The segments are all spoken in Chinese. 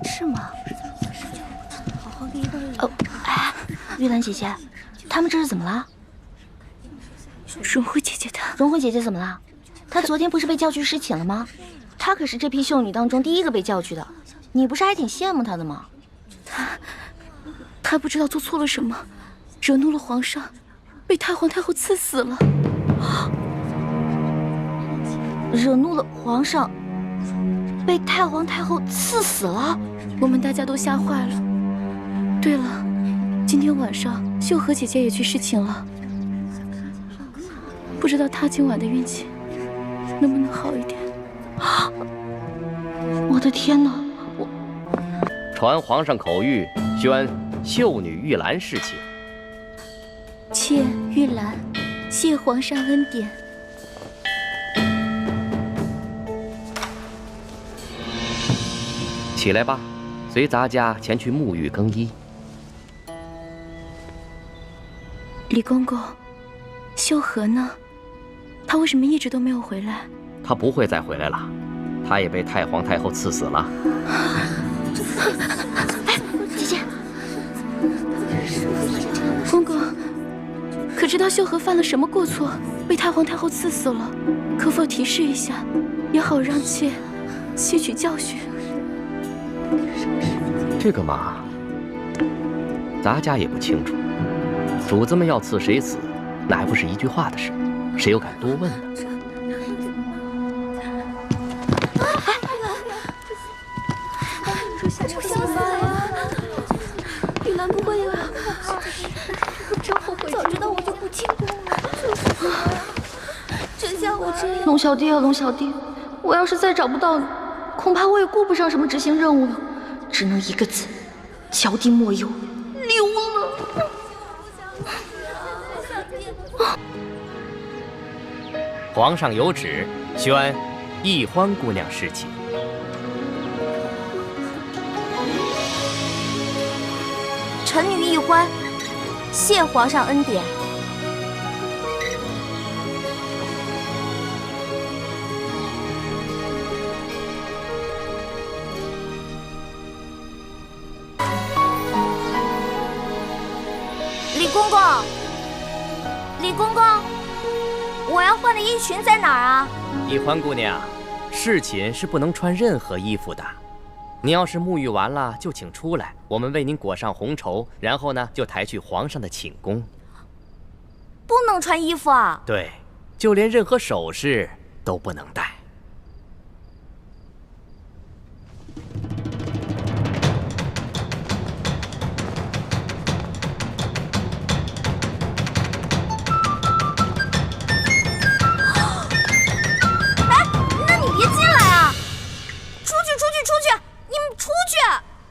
是吗？哎，玉兰姐姐，他们这是怎么了？荣慧姐姐她，荣慧姐姐怎么了？她昨天不是被叫去侍寝了吗？她可是这批秀女当中第一个被叫去的，你不是还挺羡慕她的吗？她不知道做错了什么，惹怒了皇上，被太皇太后赐死了。惹怒了皇上，被太皇太后赐死了。我们大家都吓坏了。对了，今天晚上秀禾姐姐也去侍寝了，不知道她今晚的运气能不能好一点。我的天哪！传皇上口谕，宣秀女玉兰侍寝。妾玉兰，谢皇上恩典。起来吧，随咱家前去沐浴更衣。李公公，秀禾呢？她为什么一直都没有回来？她不会再回来了，她也被太皇太后赐死了。哎，姐姐，公公，可知道秀禾犯了什么过错，被太皇太后赐死了？可否提示一下，也好让妾吸取教训。这个嘛，咱家也不清楚。主子们要赐谁死，那还不是一句话的事，谁又敢多问呢？玉兰不会呀！我真后悔，早知道我就不进宫了。真像我这样。龙小弟啊，龙小弟，我要是再找不到你，恐怕我也顾不上什么执行任务了，只能一个字：脚底抹油，溜了。皇上有旨，宣易欢姑娘侍寝。臣女易欢，谢皇上恩典。李公公，李公公，我要换的衣裙在哪儿啊？易欢姑娘，侍寝是不能穿任何衣服的。您要是沐浴完了，就请出来，我们为您裹上红绸，然后呢，就抬去皇上的寝宫。不能穿衣服啊？对，就连任何首饰都不能戴。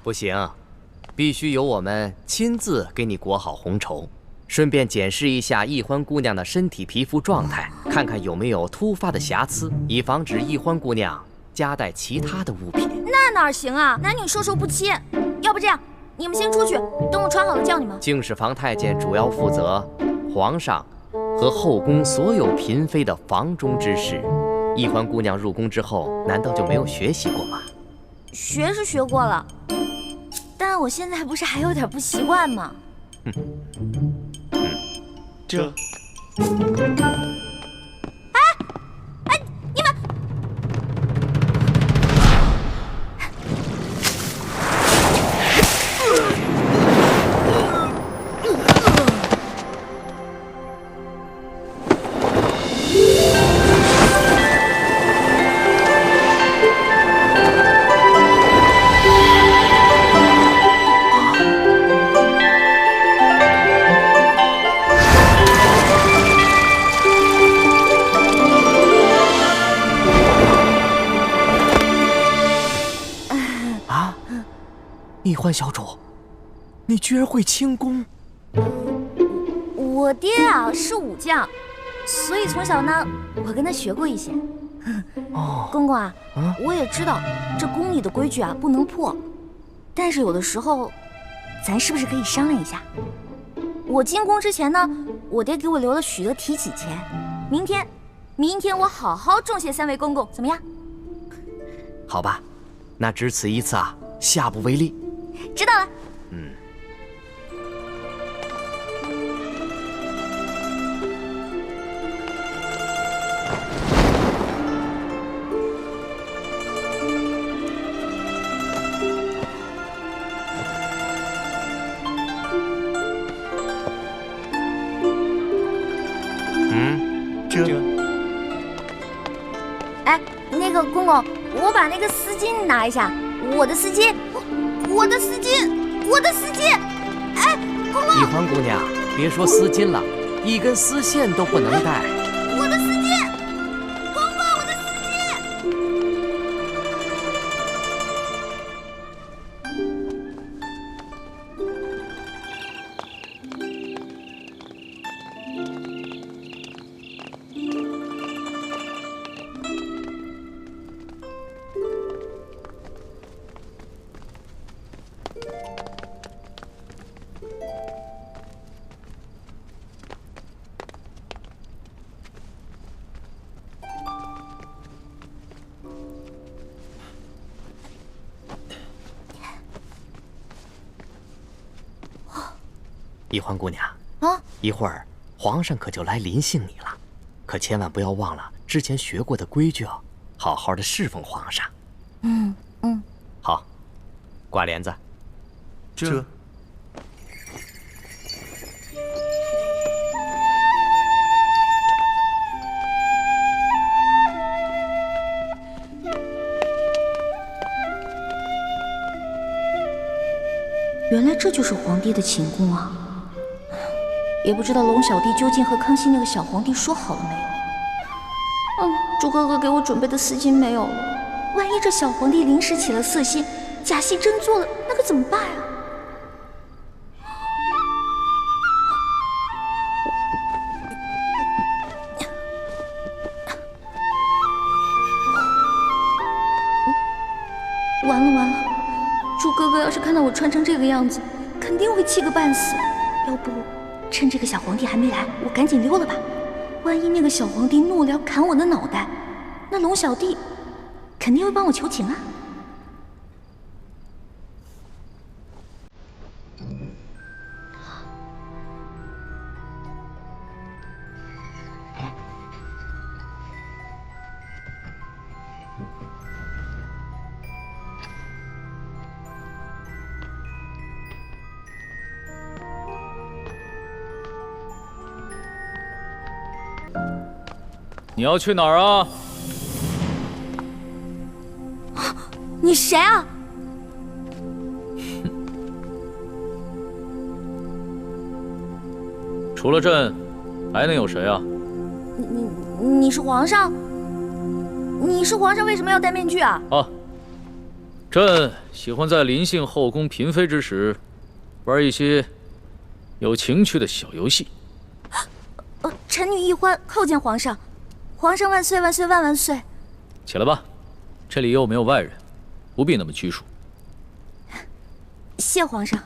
不行，必须由我们亲自给你裹好红绸，顺便检视一下易欢姑娘的身体皮肤状态，看看有没有突发的瑕疵，以防止易欢姑娘夹带其他的物品。那哪行啊？男女授受不亲。要不这样，你们先出去，等我穿好了叫你们。敬事房太监主要负责皇上和后宫所有嫔妃的房中之事。易欢姑娘入宫之后，难道就没有学习过吗？学是学过了，但我现在不是还有点不习惯吗？这。哎，你们！易欢小主，你居然会轻功！我爹啊是武将，所以从小呢，我跟他学过一些。哦，公公啊，我也知道这宫里的规矩啊不能破，但是有的时候，咱是不是可以商量一下？我进宫之前呢，我爹给我留了许多提起钱，明天我好好重谢3位公公，怎么样？好吧，那只此一次啊，下不为例。知道了。哎，那个公公，我把那个丝巾拿一下，我的丝巾，我的丝巾，我的丝巾！哎，公公，一欢姑娘，别说丝巾了，一根丝线都不能带。我的丝巾，公公，我的丝巾！一欢姑娘啊，一会儿皇上可就来临幸你了，可千万不要忘了之前学过的规矩哦，好好的侍奉皇上。好，挂帘子。这。原来这就是皇帝的寝宫啊！也不知道龙小弟究竟和康熙那个小皇帝说好了没有？朱哥哥给我准备的丝巾没有了，万一这小皇帝临时起了色心，假戏真做了，那可怎么办啊？完了完了！朱哥哥要是看到我穿成这个样子，肯定会气个半死。要不趁这个小皇帝还没来，我赶紧溜了吧。万一那个小皇帝怒撩砍我的脑袋，那龙小弟肯定会帮我求情啊。你要去哪儿啊？你谁啊？除了朕，还能有谁啊？你是皇上？你是皇上，为什么要戴面具啊？朕喜欢在临幸后宫嫔妃之时，玩一些有情趣的小游戏。臣女一欢叩见皇上。皇上万岁万岁万万岁！起来吧，这里又没有外人，不必那么拘束。谢皇上。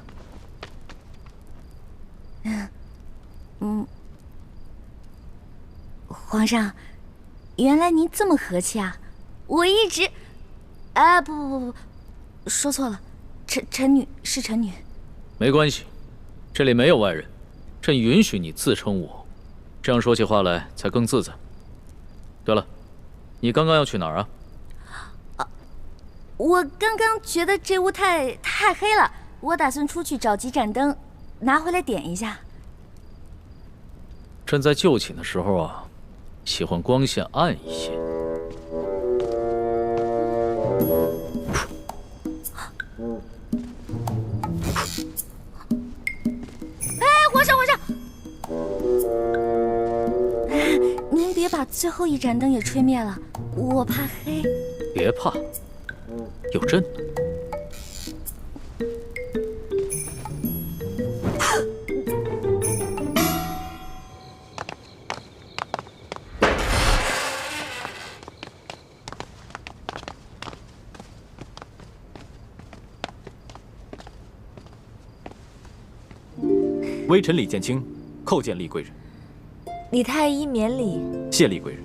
皇上，原来您这么和气啊！我一直……不，说错了，臣女是臣女。没关系，这里没有外人，朕允许你自称我，这样说起话来才更自在。对了，你刚刚要去哪儿啊？我刚刚觉得这屋太黑了，我打算出去找几盏灯，拿回来点一下。朕在就寝的时候啊，喜欢光线暗一些。皇上！您别把最后一盏灯也吹灭了，我怕黑。别怕，有朕。微臣李建清叩见厉贵人。李太医免礼。谢厉贵人。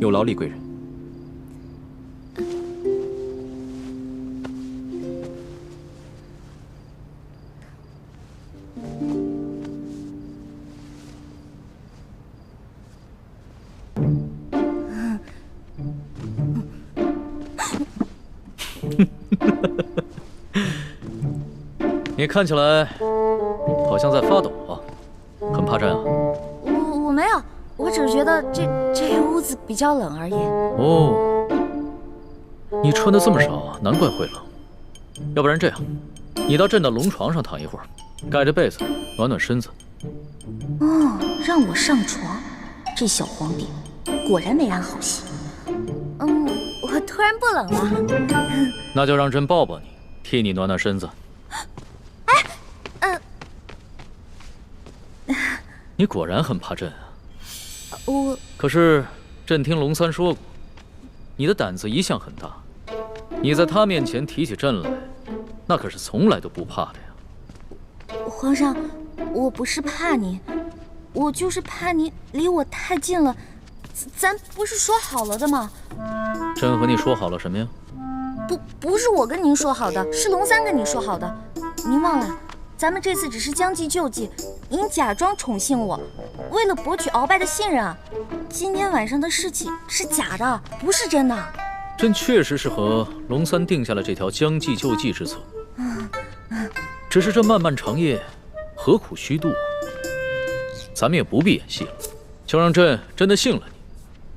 有劳丽贵人。你看起来好像在发抖啊，很怕震啊？我没有，我只是觉得这屋子比较冷而已。哦，你穿的这么少，难怪会冷。要不然这样，你到朕的龙床上躺一会儿，盖着被子暖暖身子。哦，让我上床，这小皇帝果然没安好心。我突然不冷了。那就让朕抱抱你，替你暖暖身子。你果然很怕朕啊！可是朕听龙三说过，你的胆子一向很大，你在他面前提起朕来，那可是从来都不怕的呀。皇上，我不是怕你，我就是怕你离我太近了。咱不是说好了的吗？朕和你说好了什么呀？不是我跟您说好的，是龙三跟你说好的。您忘了，咱们这次只是将计就计，您假装宠幸我，为了博取鳌拜的信任啊。今天晚上的事情是假的，不是真的。朕确实是和龙三定下了这条将计就计之策。只是这漫漫长夜，何苦虚度？咱们也不必演戏了，就让朕真的信了你。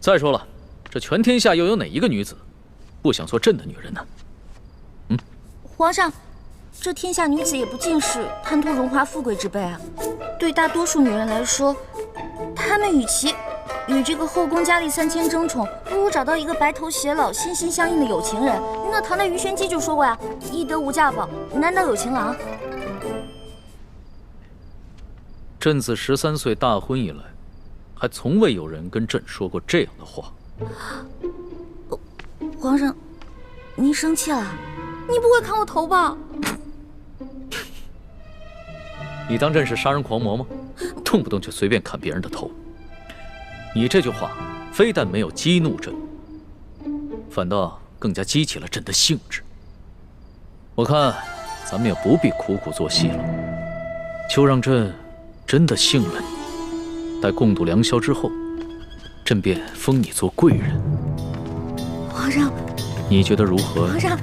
再说了，这全天下又有哪一个女子不想做朕的女人呢？皇上，这天下女子也不尽是贪图荣华富贵之辈啊。对大多数女人来说，她们与其与这个后宫佳丽3000争宠，不如找到一个白头偕老、心心相印的有情人。那唐代鱼玄机就说过呀：“易得无价宝，难得有情郎。”朕自13岁大婚以来，还从未有人跟朕说过这样的话。皇上，您生气了？你不会砍我头吧？你当朕是杀人狂魔吗？动不动就随便砍别人的头。你这句话非但没有激怒朕，反倒更加激起了朕的兴致。我看咱们也不必苦苦做戏了，就让朕真的信了你。待共度良宵之后，朕便封你做贵人。皇上，你觉得如何？皇上，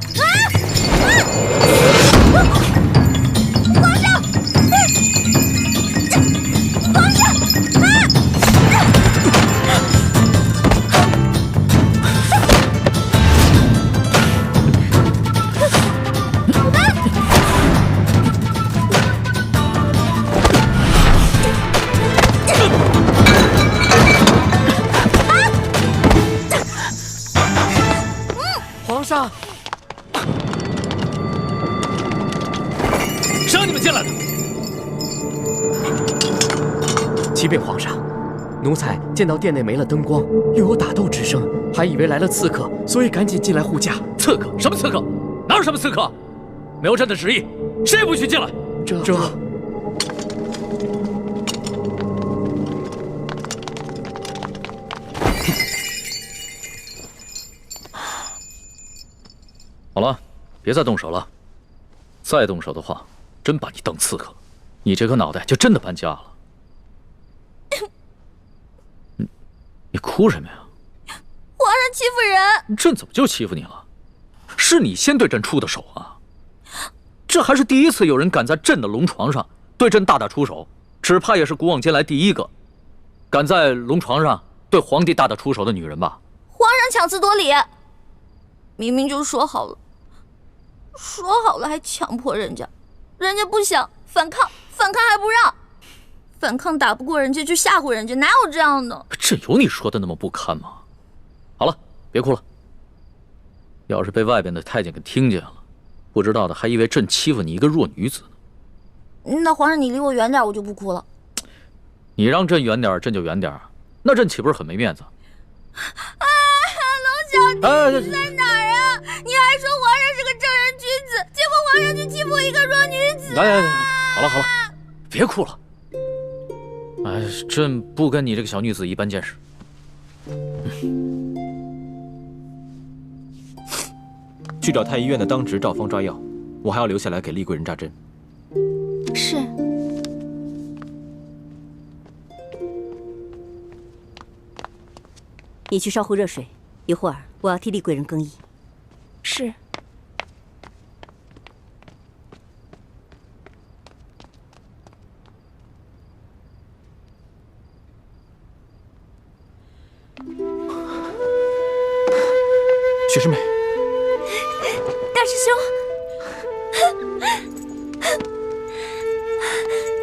皇上，谁让你们进来的？启禀皇上，奴才见到殿内没了灯光，又有打斗之声，还以为来了刺客，所以赶紧进来护驾。刺客？什么刺客？哪有什么刺客？没有朕的旨意，谁也不许进来。这……好了，别再动手了。再动手的话，真把你当刺客，你这颗脑袋就真的搬家了。你哭什么呀？皇上欺负人！朕怎么就欺负你了？是你先对朕出的手啊！这还是第一次有人敢在朕的龙床上对朕大打出手，只怕也是古往今来第一个敢在龙床上对皇帝大打出手的女人吧？皇上强词夺理，明明就说好了，还强迫人家，人家不想反抗还不让，反抗打不过人家就吓唬人家，哪有这样的？朕有你说的那么不堪吗？好了，别哭了。要是被外边的太监给听见了，不知道的还以为朕欺负你一个弱女子呢。那皇上你离我远点，我就不哭了。你让朕远点，朕就远点，那朕岂不是很没面子？龙小弟，你在哪儿啊？你还说皇上是个正人君子，结果皇上就欺负我一个弱女子。来，好了，别哭了。朕不跟你这个小女子一般见识。去找太医院的当值赵方抓药，我还要留下来给厉贵人扎针。是。你去烧壶热水，一会儿我要替厉贵人更衣。是。雪师妹，大师兄，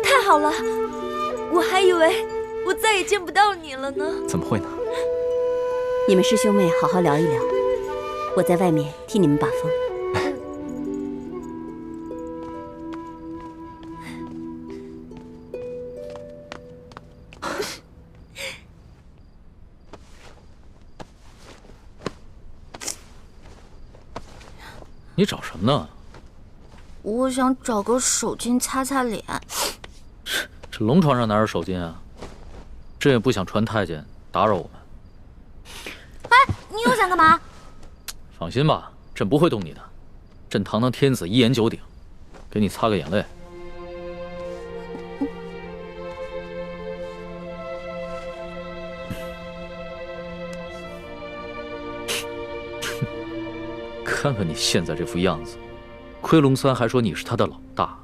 太好了，我还以为我再也见不到你了呢。怎么会呢？你们师兄妹好好聊一聊，我在外面替你们把风。你找什么呢？我想找个手巾擦擦脸。这龙床上哪有手巾啊？朕也不想传太监打扰我们。哎，你又想干嘛？放心吧，朕不会动你的。朕堂堂天子，一言九鼎，给你擦个眼泪。看看你现在这副样子，亏龙三还说你是他的老大。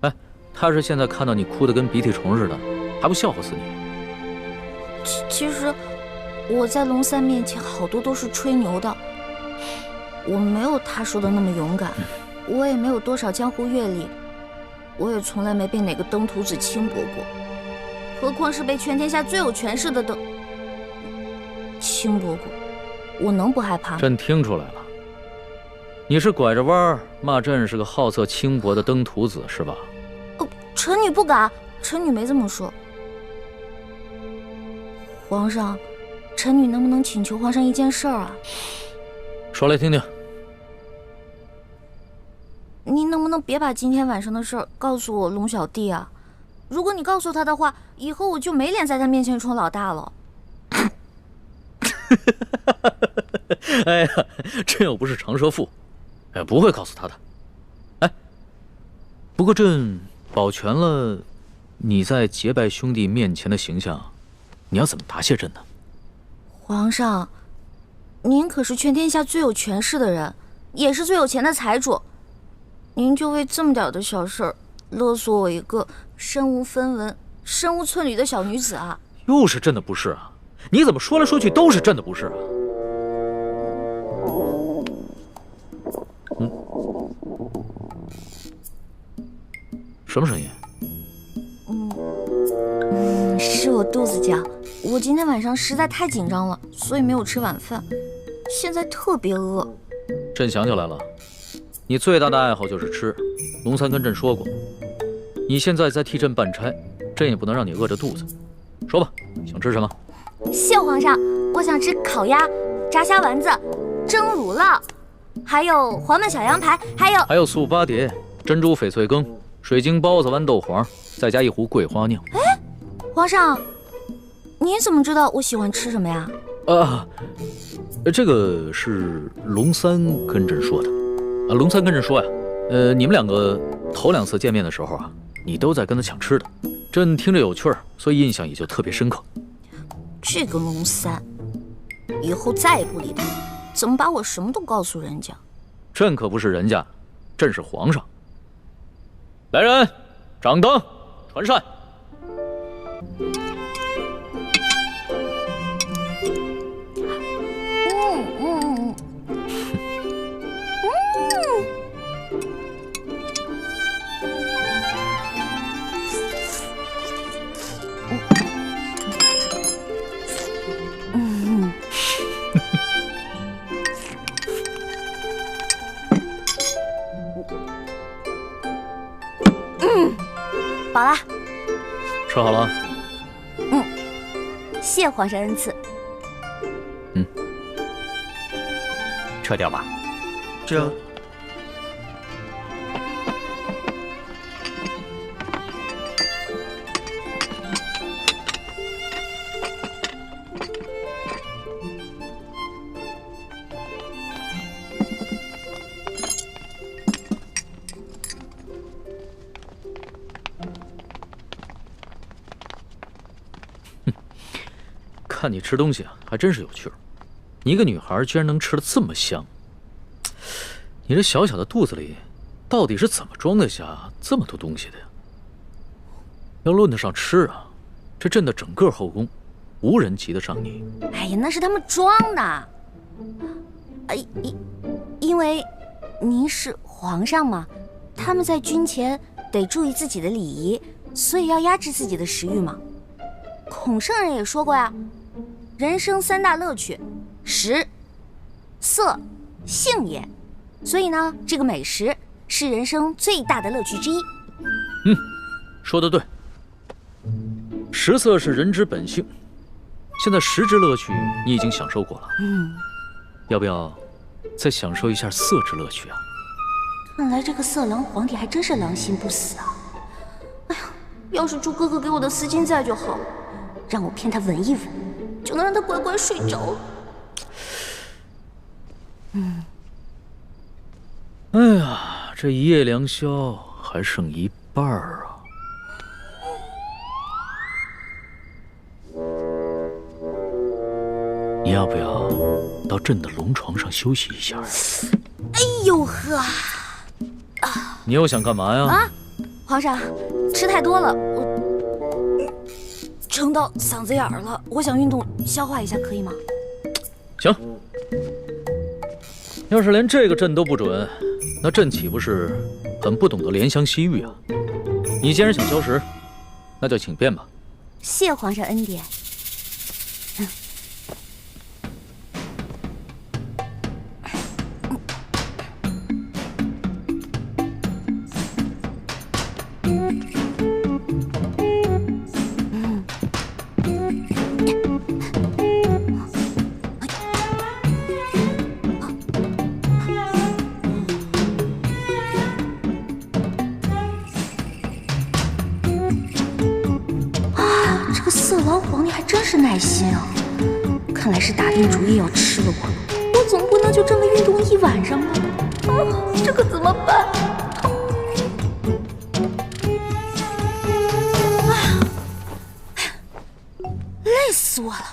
哎，他是现在看到你哭得跟鼻涕虫似的，还不笑话死你？其实我在龙三面前好多都是吹牛的，我没有他说的那么勇敢，我也没有多少江湖阅历，我也从来没被哪个登徒子轻薄过，何况是被全天下最有权势的轻薄过，我能不害怕吗？朕听出来了。你是拐着弯儿骂朕是个好色轻薄的登徒子是吧？哦，臣女不敢，臣女没这么说。皇上，臣女能不能请求皇上一件事儿啊？说来听听。您能不能别把今天晚上的事儿告诉我龙小弟啊？如果你告诉他的话，以后我就没脸在他面前充老大了。哎呀，朕又不是长舌妇。哎，不会告诉他的。哎，不过朕保全了你在结拜兄弟面前的形象，你要怎么答谢朕呢？皇上，您可是全天下最有权势的人，也是最有钱的财主，您就为这么点的小事儿勒索我一个身无分文、身无寸缕的小女子啊？又是朕的不是啊！你怎么说来说去都是朕的不是啊？什么声音？是我肚子叫。我今天晚上实在太紧张了，所以没有吃晚饭，现在特别饿。朕想起来了，你最大的爱好就是吃。龙三跟朕说过，你现在在替朕办差，朕也不能让你饿着肚子。说吧，想吃什么？谢皇上，我想吃烤鸭、炸虾丸子、蒸乳酪，还有黄焖小羊排，还有素八碟、珍珠翡翠羹、水晶包子、豌豆黄，再加一壶桂花酿。哎，皇上，您怎么知道我喜欢吃什么呀？这个是龙三跟朕说的。龙三跟朕说呀，你们两个头2次见面的时候啊，你都在跟他抢吃的，朕听着有趣儿，所以印象也就特别深刻。这个龙三，以后再也不理他，怎么把我什么都告诉人家？朕可不是人家，朕是皇上。来人，掌灯，传膳。饱了。吃好了。谢皇上恩赐。撤掉吧。这。看你吃东西啊，还真是有趣儿。你一个女孩居然能吃得这么香，你这小小的肚子里，到底是怎么装得下这么多东西的呀？要论得上吃啊，这朕的整个后宫，无人及得上你。哎呀，那是他们装的。因为您是皇上嘛，他们在军前得注意自己的礼仪，所以要压制自己的食欲嘛。孔圣人也说过呀，人生3大乐趣，食、色、性也。所以呢，这个美食是人生最大的乐趣之一。说得对。食色是人之本性，现在食之乐趣你已经享受过了，要不要再享受一下色之乐趣啊？看来这个色狼皇帝还真是狼心不死啊！哎呀，要是猪哥哥给我的丝巾在就好了，让我骗他闻一闻，就能让他乖乖睡着。哎呀，这一夜良宵还剩一半啊！你要不要到朕的龙床上休息一下？哎呦呵！你又想干嘛呀？皇上，吃太多了，我撑到嗓子眼儿了，我想运动消化一下，可以吗？行。要是连这个朕都不准，那朕岂不是很不懂得怜香惜玉啊？你既然想消食，那就请便吧。谢皇上恩典。色狼皇帝还真是耐心啊！看来是打定主意要吃了我总不能就这么运动一晚上吧？这可怎么办？累死我了！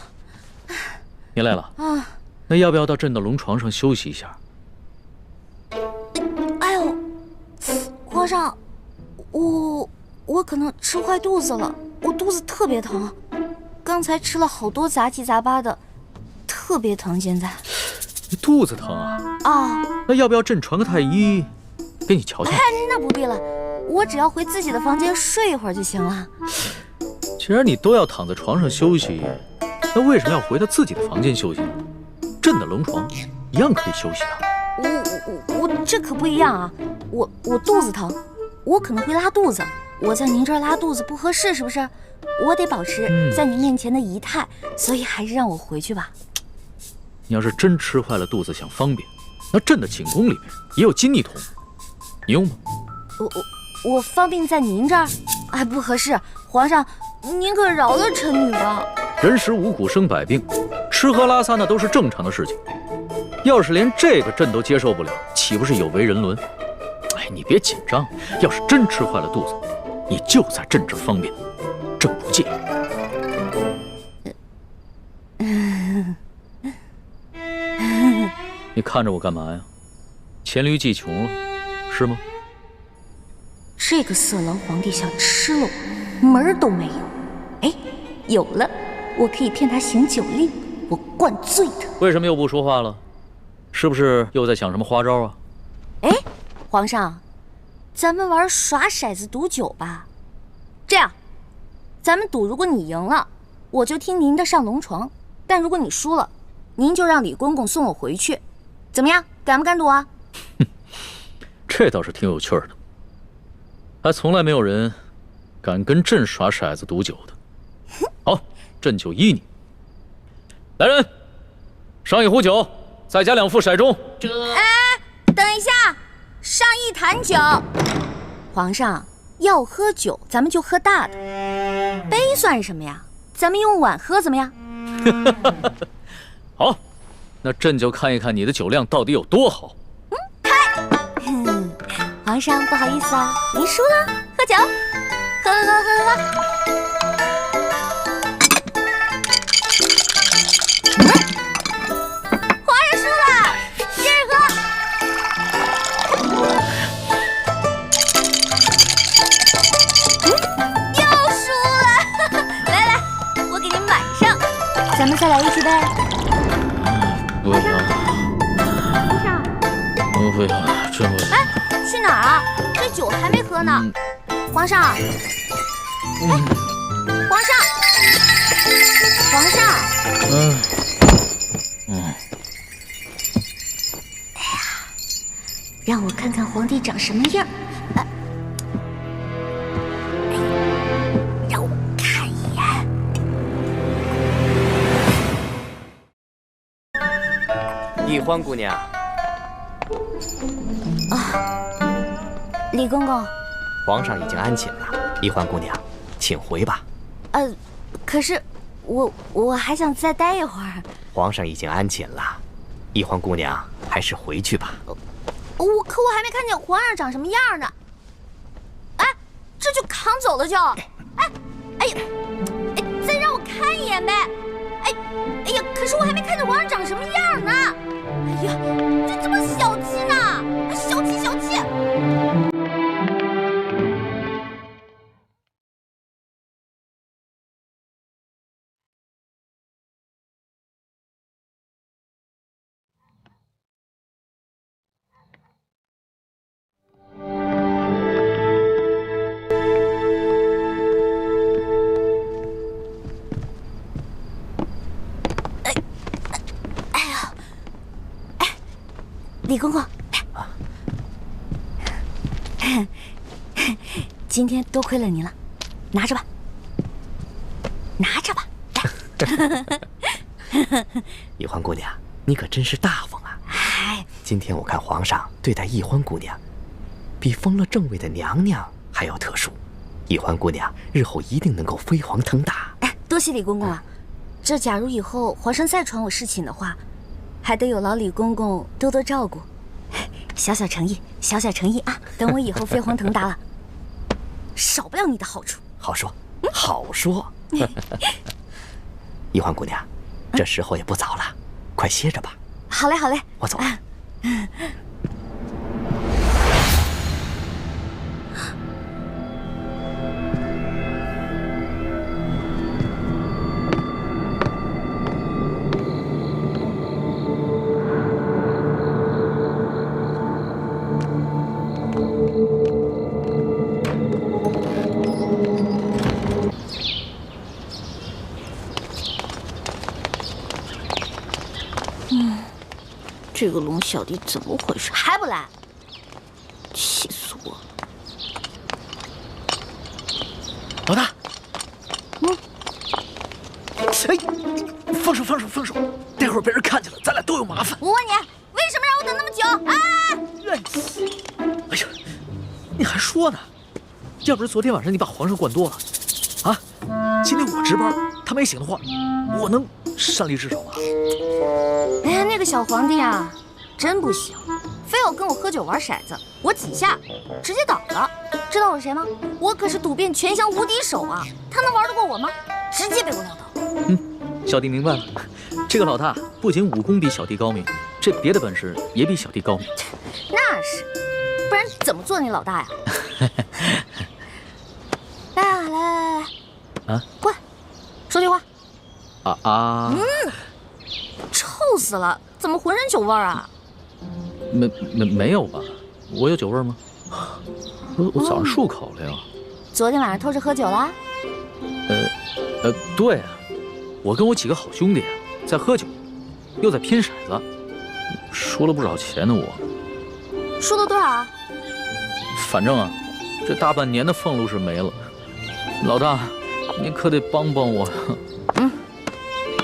你累了啊？那要不要到朕的龙床上休息一下？哎呦，皇上，我可能吃坏肚子了，我肚子特别疼。刚才吃了好多杂七杂八的，特别疼。现在你肚子疼啊？那要不要朕传个太医给你瞧瞧？那不必了，我只要回自己的房间睡一会儿就行了。既然你都要躺在床上休息，那为什么要回到自己的房间休息呢？朕的龙床一样可以休息啊。我这可不一样啊！我肚子疼，我可能会拉肚子。我在您这儿拉肚子不合适，是不是？我得保持在您面前的仪态，所以还是让我回去吧。你要是真吃坏了肚子想方便，那朕的寝宫里面也有金泥桶，你用吗？我方便在您这儿？哎，不合适，皇上，您可饶了臣女吧。人食五谷生百病，吃喝拉撒那都是正常的事情。要是连这个朕都接受不了，岂不是有违人伦？哎，你别紧张，要是真吃坏了肚子，你就在朕这儿方便，朕不介意。你看着我干嘛呀？黔驴技穷了，是吗？这个色狼皇帝想吃了我，门儿都没有。哎，有了，我可以骗他行酒令，我灌醉他。为什么又不说话了？是不是又在想什么花招啊？哎，皇上，咱们玩耍骰子赌酒吧。这样，咱们赌，如果你赢了，我就听您的上龙床；但如果你输了，您就让李公公送我回去。怎么样，敢不敢赌啊？这倒是挺有趣的，还从来没有人敢跟朕耍骰子赌酒的。好，朕就依你。来人，上一壶酒，再加2副骰盅。哎，等一下，上1坛酒。皇上要喝酒，咱们就喝大的，杯算什么呀？咱们用碗喝怎么样？好，那朕就看一看你的酒量到底有多好。皇上不好意思啊，您输了，喝酒，喝。皇上输了，接着喝。又输了，来来，我给你满上。咱们再来一局呗。不要，我不要，真不要。哎，去哪儿啊？这酒还没喝呢。皇上，哎，皇上，皇上。哎呀，让我看看皇帝长什么样。让我看一眼。易欢姑娘，李公公，皇上已经安寝了。易欢姑娘，请回吧。可是我还想再待一会儿。皇上已经安寝了，易欢姑娘还是回去吧。可我还没看见皇上长什么样呢。哎，这就扛走了就。哎呀，再让我看一眼呗。哎呀，可是我还没看见皇上长什么样呢。哎呀，就这么小气呢，小气小气。李公公，今天多亏了您了，拿着吧，拿着吧。易欢姑娘，你可真是大方啊！哎，今天我看皇上对待易欢姑娘，比封了正位的娘娘还要特殊。易欢姑娘日后一定能够飞黄腾达。哎，多谢李公公了。这假如以后皇上再传我侍寝的话，还得有劳李公公多多照顾，小小诚意，小小诚意啊！等我以后飞黄腾达了，少不了你的好处。好说，好说。易欢姑娘，这时候也不早了，快歇着吧。好嘞，好嘞，我走了。这个龙小弟怎么回事？还不来？气死我了！老大，哎，放手，放手，放手！待会儿被人看见了，咱俩都有麻烦。我问你，为什么让我等那么久？哎呀，你还说呢？要不是昨天晚上你把皇上灌多了，啊，今天我值班，他没醒的话，我能擅离职守吗？哎呀，那个小皇帝啊，真不行，非要跟我喝酒玩骰子，我几下直接倒了。知道我是谁吗？我可是赌遍全乡无敌手啊！他能玩得过我吗？直接被我撂倒。小弟明白了，这个老大不仅武功比小弟高明，这别的本事也比小弟高明。那是，不然怎么做你老大呀？来啊，来，啊，过来，说句话。臭死了！怎么浑身酒味儿啊？没有吧？我有酒味吗？我早上漱口了呀。昨天晚上偷着喝酒啦？对啊，我跟我几个好兄弟啊在喝酒，又在拼骰子，输了不少钱呢。我输了多少啊？反正啊，这大半年的俸禄是没了。老大，你可得帮帮我。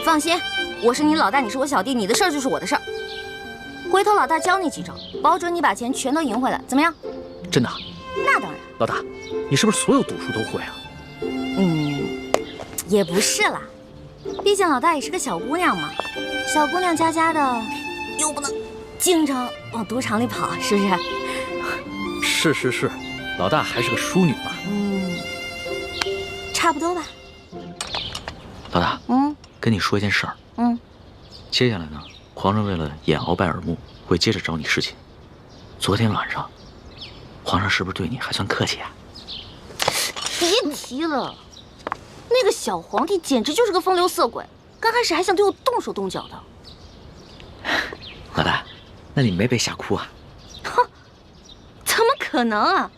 放心，我是你老大，你是我小弟，你的事儿就是我的事儿。回头老大教你几招，保准你把钱全都赢回来，怎么样？真的？那当然。老大，你是不是所有赌术都会啊？也不是啦，毕竟老大也是个小姑娘嘛，小姑娘家家的，又不能经常往赌场里跑，是不是？是，老大还是个淑女嘛。差不多吧。老大，跟你说一件事儿。接下来呢，皇上为了掩鳌拜耳目，会接着找你侍寝。昨天晚上，皇上是不是对你还算客气啊？别提了，那个小皇帝简直就是个风流色鬼，刚开始还想对我动手动脚的。老大，那你没被吓哭啊？哼，怎么可能啊！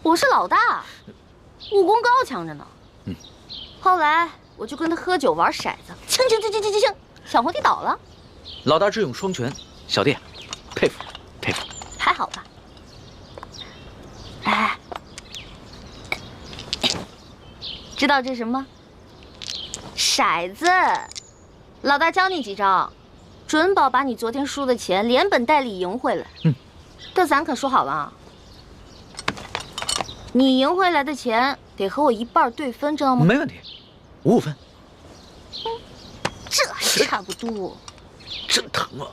我是老大，武功高强着呢。后来我就跟他喝酒玩骰子，轻，小皇帝倒了。老大智勇双全，小弟佩服佩服。还好吧？哎，知道这是什么吗？骰子。老大教你几招，准保把你昨天输的钱连本带利赢回来。但咱可说好了啊，你赢回来的钱得和我一半对分，知道吗？没问题，55分。这还差不多。真疼啊！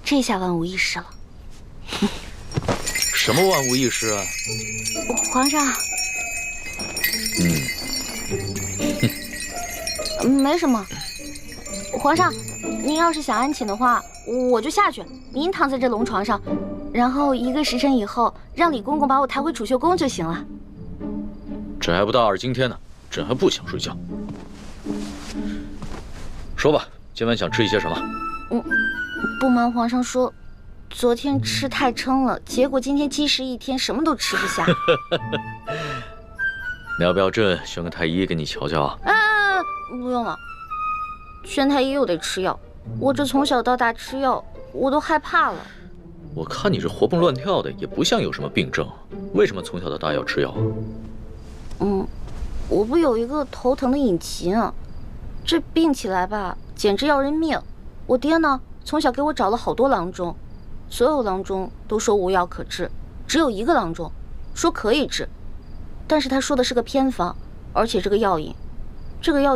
这下万无一失了。什么万无一失啊？皇上。没什么。皇上，您要是想安寝的话，我就下去，您躺在这龙床上，然后1个时辰以后，让李公公把我抬回储秀宫就行了。朕还不大二今天呢，朕还不想睡觉。说吧，今晚想吃一些什么？不瞒皇上说，昨天吃太撑了，结果今天积食一天，什么都吃不下。你要不要朕选个太医给你瞧瞧啊？不用了，宣太医又得吃药，我这从小到大吃药，我都害怕了。我看你这活蹦乱跳的，也不像有什么病症，为什么从小到大要吃药啊？我不有一个头疼的隐疾啊，这病起来吧，简直要人命。我爹呢，从小给我找了好多郎中，所有郎中都说无药可治，只有一个郎中说可以治，但是他说的是个偏方，而且这个药引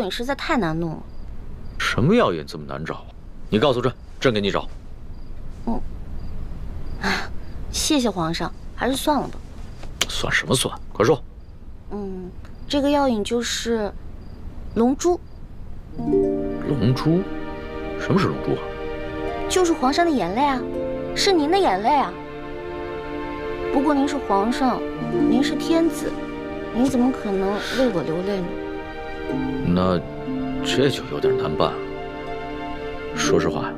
实在太难弄了。什么药引这么难找？你告诉朕，朕给你找。谢谢皇上，还是算了吧。算什么算？快说。这个药引就是龙珠。龙珠？什么是龙珠啊？就是皇上的眼泪啊，是您的眼泪啊。不过您是皇上，您是天子，您怎么可能为我流泪呢？那这就有点难办了。说实话，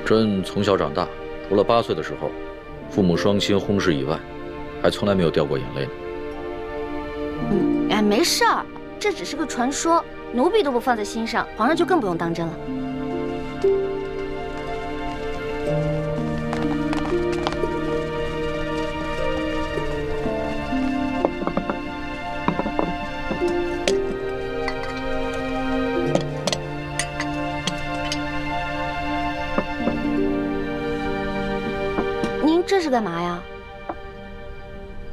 朕从小长大，除了8岁的时候，父母双亲轰逝以外，还从来没有掉过眼泪呢。没事儿，这只是个传说，奴婢都不放在心上，皇上就更不用当真了。您这是干嘛呀？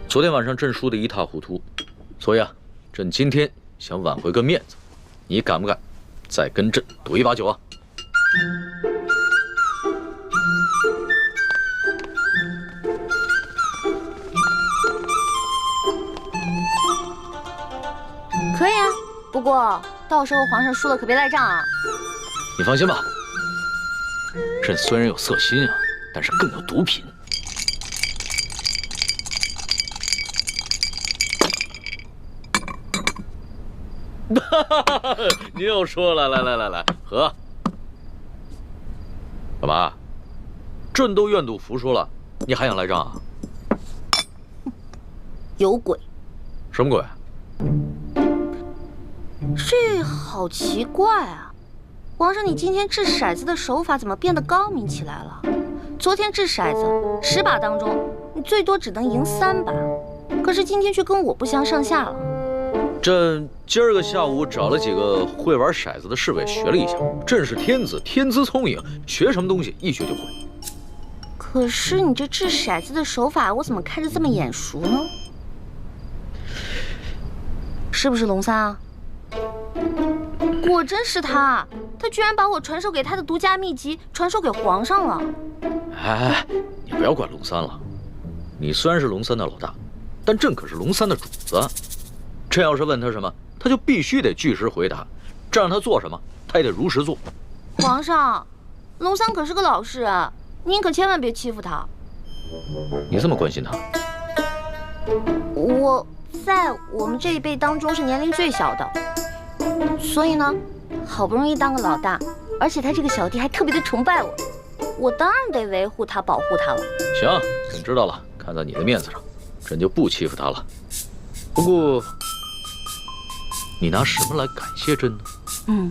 昨天晚上朕输得一塌糊涂，所以朕今天想挽回个面子，你敢不敢再跟朕赌一把酒啊？可以啊，不过到时候皇上输了可别赖账啊。你放心吧，朕虽然有色心啊，但是更有毒品。你又说了，来，喝。干嘛？朕都愿赌服输了，你还想来仗啊？有鬼！什么鬼？这好奇怪啊！皇上，你今天掷骰子的手法怎么变得高明起来了？昨天掷骰子10把当中，你最多只能赢3把，可是今天却跟我不相上下了。朕今儿个下午找了几个会玩骰子的侍卫学了一下，朕是天子，天资聪颖，学什么东西一学就会。可是你这掷骰子的手法，我怎么看着这么眼熟呢？是不是龙三啊？果真是他，他居然把我传授给他的独家秘籍传授给皇上了。哎，你不要管龙三了。你虽然是龙三的老大，但朕可是龙三的主子。朕要是问他什么，他就必须得据实回答。这让他做什么，他也得如实做。皇上，龙三可是个老实人，您可千万别欺负他。你这么关心他？我在我们这一辈当中是年龄最小的，所以呢，好不容易当个老大，而且他这个小弟还特别的崇拜我，我当然得维护他、保护他了。行，朕知道了。看在你的面子上，朕就不欺负他了。不过，你拿什么来感谢朕呢？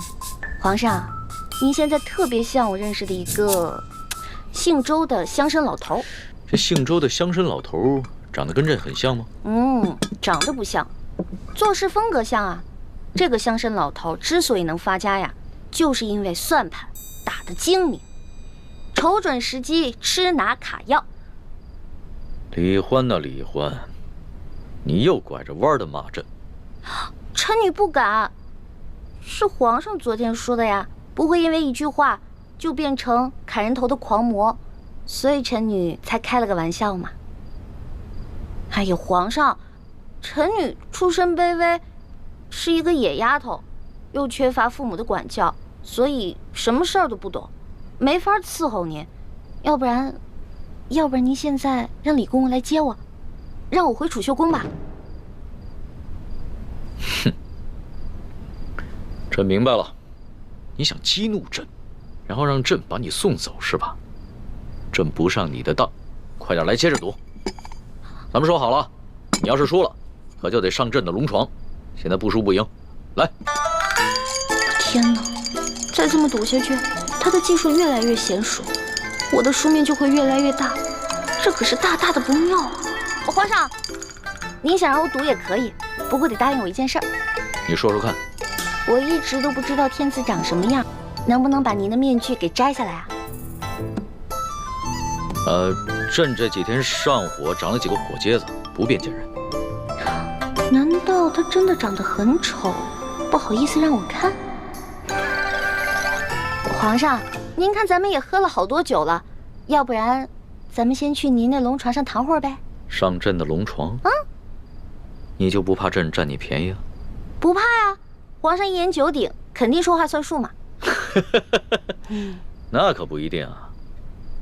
皇上，您现在特别像我认识的一个姓周的乡绅老头。这姓周的乡绅老头长得跟朕很像吗？长得不像，做事风格像啊。这个乡绅老头之所以能发家呀，就是因为算盘打得精明，瞅准时机吃拿卡要。李欢呐，李欢，你又拐着弯的骂朕。臣女不敢，是皇上昨天说的呀，不会因为一句话就变成砍人头的狂魔，所以臣女才开了个玩笑嘛。哎呀，皇上，臣女出身卑微，是一个野丫头，又缺乏父母的管教，所以什么事儿都不懂，没法伺候您。要不然您现在让李公公来接我，让我回储秀宫吧。哼，朕明白了，你想激怒朕，然后让朕把你送走是吧？朕不上你的当，快点来接着赌。咱们说好了，你要是输了，可就得上朕的龙床。现在不输不赢，来！天哪，再这么赌下去，他的技术越来越娴熟，我的输面就会越来越大，这可是大大的不妙啊！皇上，您想让我赌也可以，不过得答应我一件事儿。你说说看。我一直都不知道天子长什么样，能不能把您的面具给摘下来啊？朕这几天上火长了几个火疖子，不便见人。难道他真的长得很丑，不好意思让我看？皇上，您看咱们也喝了好多酒了，要不然咱们先去您那龙床上躺会儿呗？上朕的龙床？你就不怕朕占你便宜啊？不怕呀，皇上一言九鼎，肯定说话算数嘛。那可不一定啊。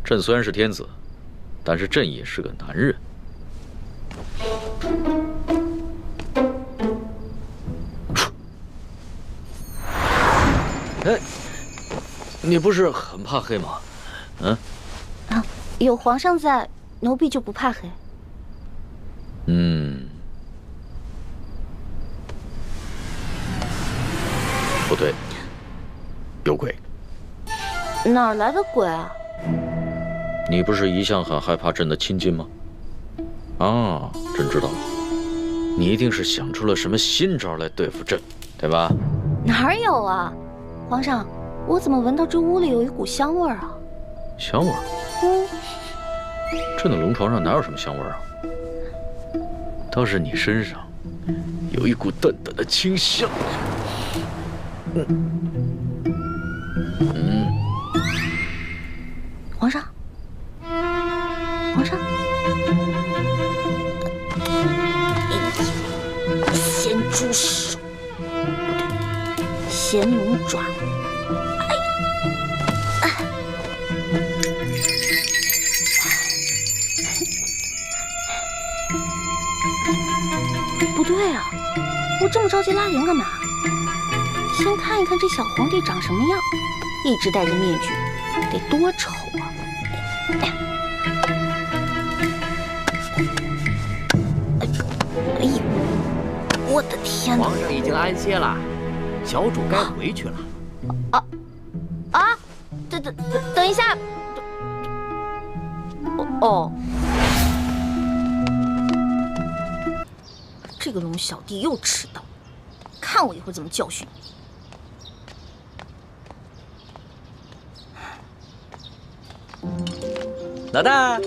朕虽然是天子，但是朕也是个男人。哎，你不是很怕黑吗？有皇上在，奴婢就不怕黑。不对，有鬼。哪儿来的鬼啊？你不是一向很害怕朕的亲近吗？啊，朕知道了，你一定是想出了什么新招来对付朕，对吧？哪儿有啊？皇上，我怎么闻到这屋里有一股香味儿啊？香味儿？朕的龙床上哪有什么香味儿啊？倒是你身上有一股淡淡的清香。皇上，皇上，咸猪手，不对，咸龙爪。不对啊，我这么着急拉人干嘛？先看一看这小皇帝长什么样，一直戴着面具，得多丑啊！哎呀，我的天哪！皇上已经安歇了，小主该回去了。等一下，哦，这个龙小弟又迟到，看我一会儿怎么教训你。老大，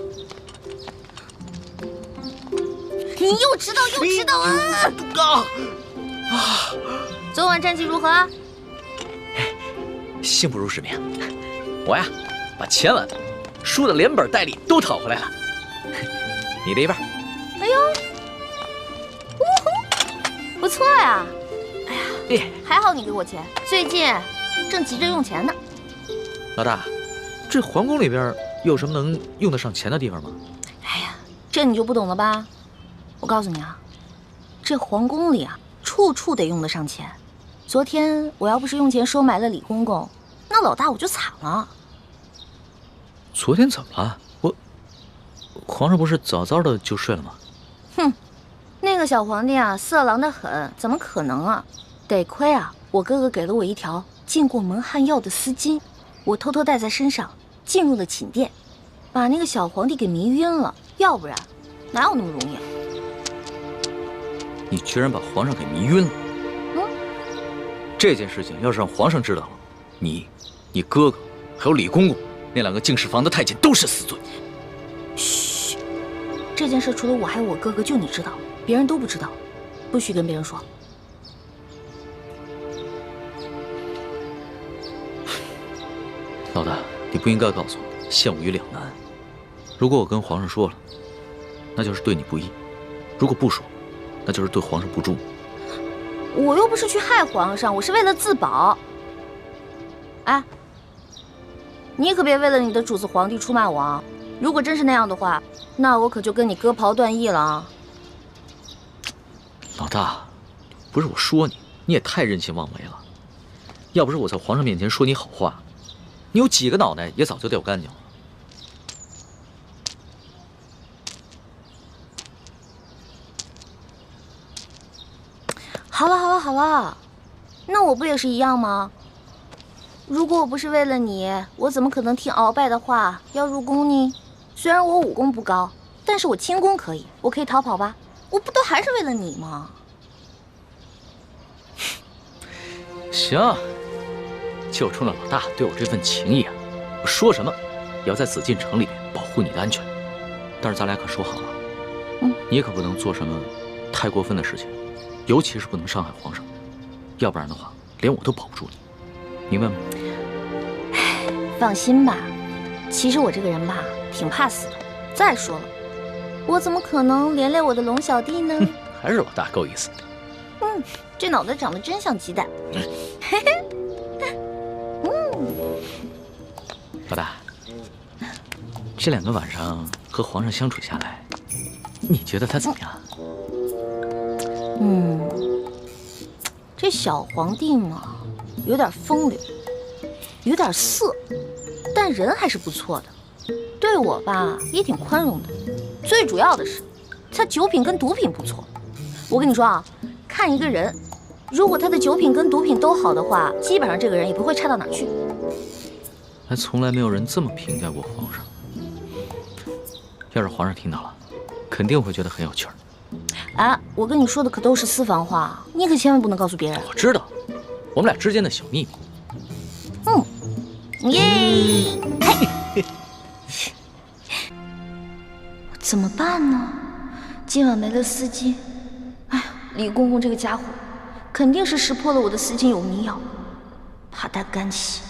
你又迟到啊！昨晚战绩如何？幸不辱使命。我呀，把前晚输的连本带利都讨回来了。你的一半。哎呦，不错呀！哎呀，还好你给我钱，最近正急着用钱呢。老大，这皇宫里边有什么能用得上钱的地方吗？哎呀，这你就不懂了吧？我告诉你啊，这皇宫里啊，处处得用得上钱。昨天我要不是用钱收买了李公公，那老大我就惨了。昨天怎么了？皇上不是早早的就睡了吗？哼，那个小皇帝啊，色狼得很，怎么可能啊？得亏啊，我哥哥给了我一条进过蒙汗药的丝巾，我偷偷带在身上，进入了寝殿，把那个小皇帝给迷晕了。要不然，哪有那么容易啊？你居然把皇上给迷晕了！这件事情要是让皇上知道了，你哥哥还有李公公那两个净室房的太监都是死罪。嘘，这件事除了我还有我哥哥，就你知道，别人都不知道，不许跟别人说。老大，你不应该告诉我，陷我于两难。如果我跟皇上说了，那就是对你不义；如果不说，那就是对皇上不忠。我又不是去害皇上，我是为了自保。哎，你可别为了你的主子皇帝出卖我啊！如果真是那样的话，那我可就跟你割袍断义了啊！老大，不是我说你，你也太任性妄为了。要不是我在皇上面前说你好话，你有几个脑袋也早就掉干净了。好了，那我不也是一样吗？如果我不是为了你，我怎么可能听鳌拜的话要入宫呢？虽然我武功不高，但是我轻功可以，我可以逃跑吧？我不都还是为了你吗？行，就冲着老大对我这份情谊啊，我说什么也要在紫禁城里面保护你的安全。但是咱俩可说好了，你可不能做什么太过分的事情，尤其是不能伤害皇上，要不然的话，连我都保不住你，明白吗？放心吧，其实我这个人吧，挺怕死的。再说了，我怎么可能连累我的龙小弟呢？还是老大够意思。这脑袋长得真像鸡蛋。嘿嘿。老大，这2个晚上和皇上相处下来，你觉得他怎么样？这小皇帝嘛，有点风流，有点色，但人还是不错的。对我吧，也挺宽容的。最主要的是，他酒品跟毒品不错。我跟你说啊，看一个人，如果他的酒品跟毒品都好的话，基本上这个人也不会差到哪儿去。还从来没有人这么评价过皇上。要是皇上听到了，肯定会觉得很有趣儿。啊，我跟你说的可都是私房话，你可千万不能告诉别人。我知道，我们俩之间的小秘密。耶！怎么办呢？今晚没了丝巾，哎呀，李公公这个家伙，肯定是识破了我的丝巾有迷药，怕他干洗。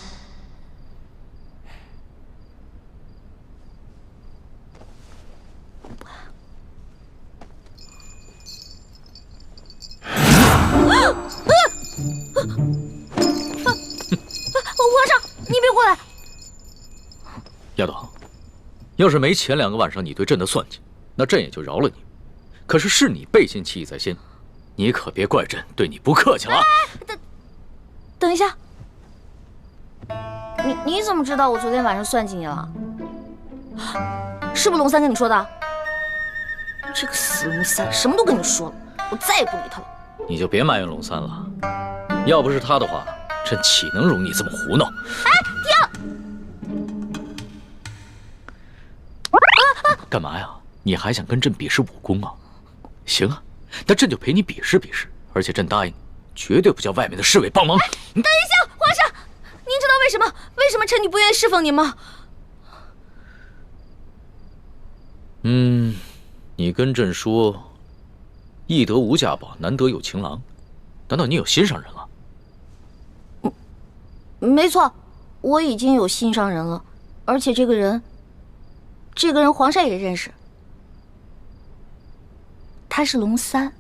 皇上，你别过来！丫头，要是没前2个晚上你对朕的算计，那朕也就饶了你。可是是你背信弃义在先，你可别怪朕对你不客气了。等一下，你怎么知道我昨天晚上算计你了？是不是龙三跟你说的？这个死龙三，什么都跟你说了，我再也不理他了。你就别埋怨龙三了，要不是他的话，朕岂能容你这么胡闹？哎，停！干嘛呀？你还想跟朕比试武功啊？行啊，那朕就陪你比试比试，而且朕答应，绝对不叫外面的侍卫帮忙。等一下，皇上，您知道为什么臣女不愿意侍奉您吗？你跟朕说，易得无价宝，难得有情郎，难道你有心上人了？没错，我已经有心上人了，而且这个人皇上也认识，他是龙三。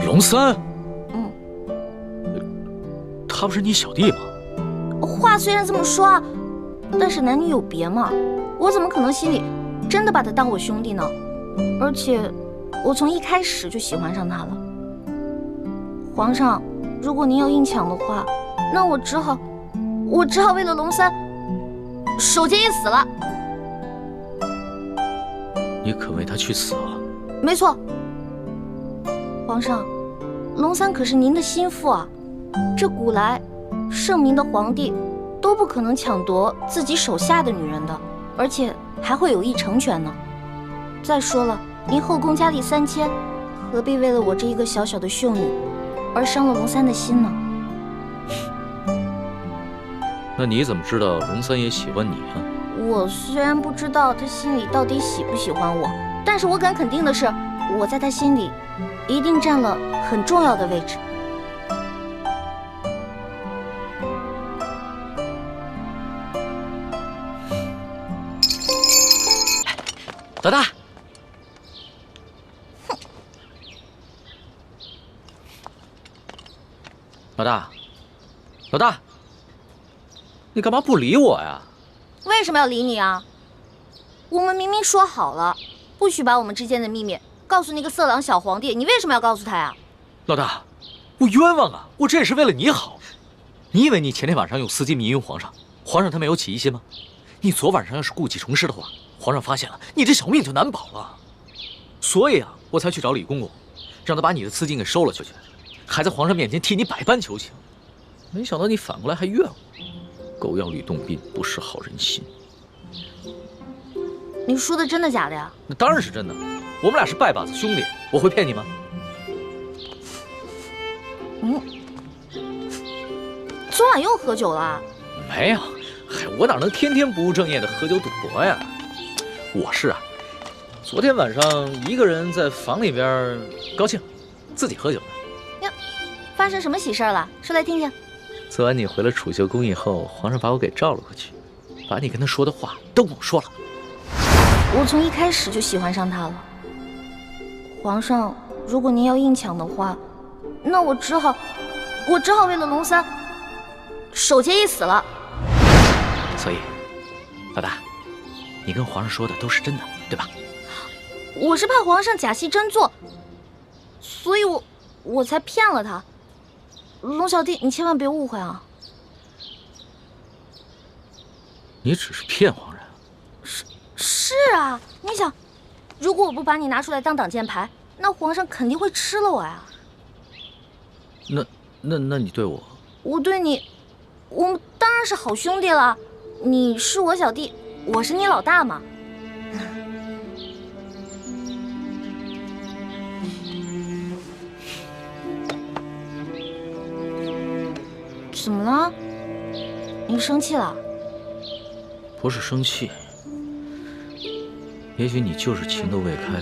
龙三？他不是你小弟吗？话虽然这么说啊，但是男女有别嘛，我怎么可能心里真的把他当我兄弟呢？而且我从一开始就喜欢上他了。皇上，如果您要硬抢的话，那我只好为了龙三守节一死了。你肯为他去死啊？没错，皇上，龙三可是您的心腹啊，这古来圣明的皇帝都不可能抢夺自己手下的女人的，而且还会有意成全呢。再说了，您后宫佳丽3000，何必为了我这一个小小的秀女而伤了龙三的心呢？那你怎么知道龙三也喜欢你啊？我虽然不知道他心里到底喜不喜欢我，但是我敢肯定的是，我在他心里一定占了很重要的位置。老大，老大，你干嘛不理我呀？为什么要理你啊？我们明明说好了，不许把我们之间的秘密告诉那个色狼小皇帝，你为什么要告诉他呀？老大，我冤枉啊！我这也是为了你好。你以为你前天晚上用丝巾迷晕皇上，皇上他没有起疑心吗？你昨晚上要是故技重施的话，皇上发现了，你这小命就难保了。所以啊，我才去找李公公，让他把你的丝巾给收了去，还在皇上面前替你百般求情。没想到你反过来还怨我，狗咬吕洞宾，不识好人心。你说的真的假的呀？那当然是真的，我们俩是拜把子兄弟，我会骗你吗？昨晚又喝酒了？没有，嗨，我哪能天天不务正业的喝酒赌博呀？我是啊，昨天晚上一个人在房里边高兴，自己喝酒呢。呀，发生什么喜事了？说来听听。昨晚你回了储秀宫以后，皇上把我给召了过去，把你跟他说的话都跟我说了。我从一开始就喜欢上他了。皇上，如果您要硬抢的话，那我只好为了龙三守节一死了。所以，老大，你跟皇上说的都是真的，对吧？我是怕皇上假戏真做，所以我才骗了他。龙小弟，你千万别误会啊！你只是骗皇上？是啊，你想，如果我不把你拿出来当挡箭牌，那皇上肯定会吃了我呀。那你对我？我对你，我们当然是好兄弟了。你是我小弟，我是你老大嘛。怎么了？你生气了？不是生气，也许你就是情窦未开，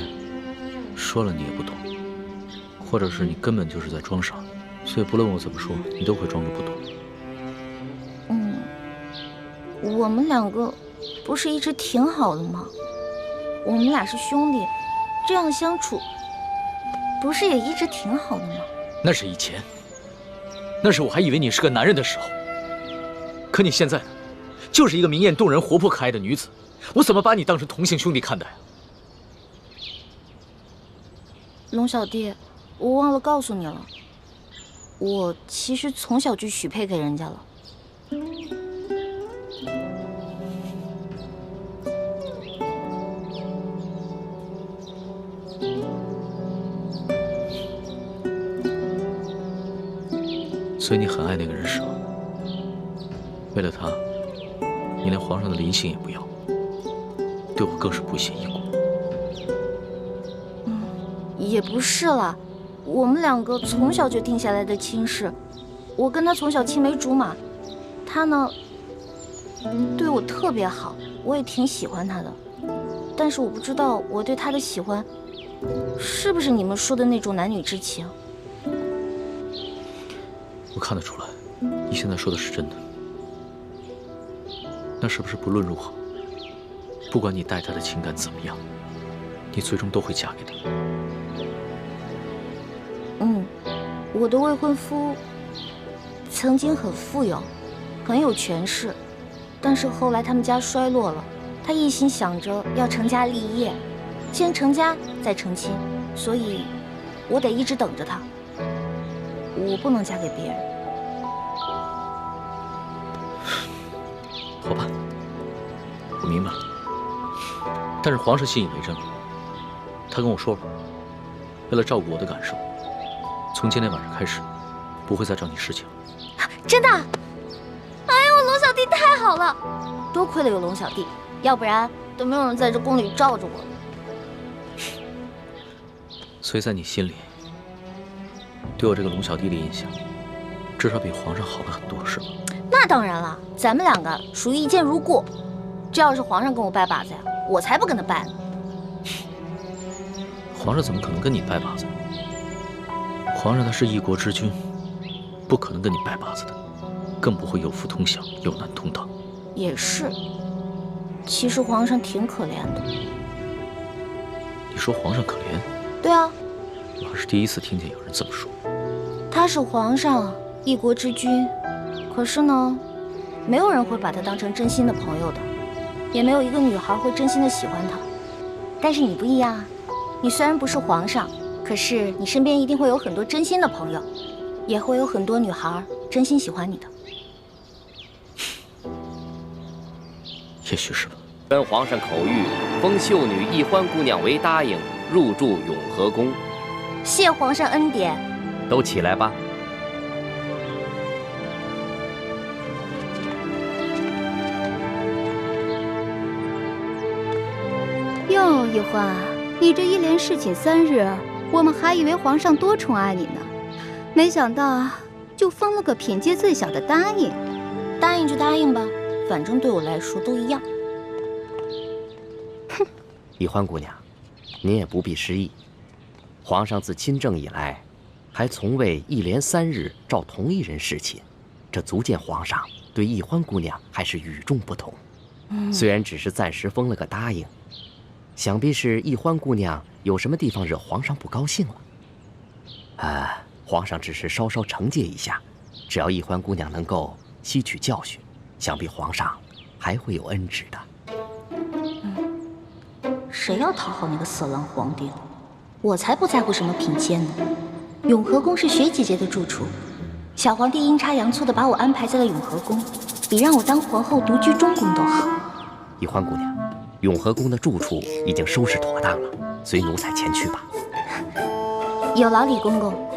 说了你也不懂，或者是你根本就是在装傻，所以不论我怎么说，你都会装着不懂。我们两个不是一直挺好的吗？我们俩是兄弟，这样相处不是也一直挺好的吗？那是以前，那是我还以为你是个男人的时候。可你现在呢，就是一个明艳动人、活泼可爱的女子，我怎么把你当成同性兄弟看待啊？龙小弟，我忘了告诉你了，我其实从小就许配给人家了。所以你很爱那个人是吗？为了他，你连皇上的临幸也不要，对我更是不屑一顾。也不是啦，我们两个从小就定下来的亲事，我跟他从小青梅竹马，他呢对我特别好，我也挺喜欢他的。但是我不知道我对他的喜欢，是不是你们说的那种男女之情？我看得出来，你现在说的是真的。那是不是不论如何，不管你待他的情感怎么样，你最终都会嫁给他？我的未婚夫曾经很富有，很有权势，但是后来他们家衰落了，他一心想着要成家立业，先成家再成亲，所以我得一直等着他，我不能嫁给别人。好吧，我明白了。但是皇上信以为真了，他跟我说了，为了照顾我的感受，从今天晚上开始，不会再找你侍寝了。真的？哎呦，我龙小弟太好了，多亏了有龙小弟，要不然都没有人在这宫里罩着我了。所以在你心里，对我这个龙小弟的印象，至少比皇上好了很多，是吗？那当然了，咱们两个属于一见如故。这要是皇上跟我拜把子呀，我才不跟他拜呢。皇上怎么可能跟你拜把子？皇上他是一国之君，不可能跟你拜把子的，更不会有福同享，有难同当。也是，其实皇上挺可怜的。你说皇上可怜？对啊，我还是第一次听见有人这么说。他是皇上，一国之君，可是呢，没有人会把他当成真心的朋友的，也没有一个女孩会真心的喜欢他。但是你不一样啊，你虽然不是皇上，可是你身边一定会有很多真心的朋友，也会有很多女孩真心喜欢你的。也许是吧。跟皇上口谕，封秀女易欢姑娘为答应，入住永和宫。谢皇上恩典。都起来吧。哟，易欢，你这一连侍寝3日，我们还以为皇上多宠爱你呢，没想到就封了个品阶最小的答应。答应就答应吧，反正对我来说都一样。哼，易欢姑娘，您也不必失意。皇上自亲政以来，还从未一连3日召同一人侍寝，这足见皇上对易欢姑娘还是与众不同。虽然只是暂时封了个答应，想必是易欢姑娘有什么地方惹皇上不高兴了。皇上只是稍稍惩戒一下，只要易欢姑娘能够吸取教训，想必皇上还会有恩旨的。谁要讨好那个色狼皇帝了？我才不在乎什么品阶呢。永和宫是雪姐姐的住处，小皇帝阴差阳错地把我安排在了永和宫，比让我当皇后独居中宫都好。易欢姑娘，永和宫的住处已经收拾妥当了，随奴才前去吧。有劳李公公。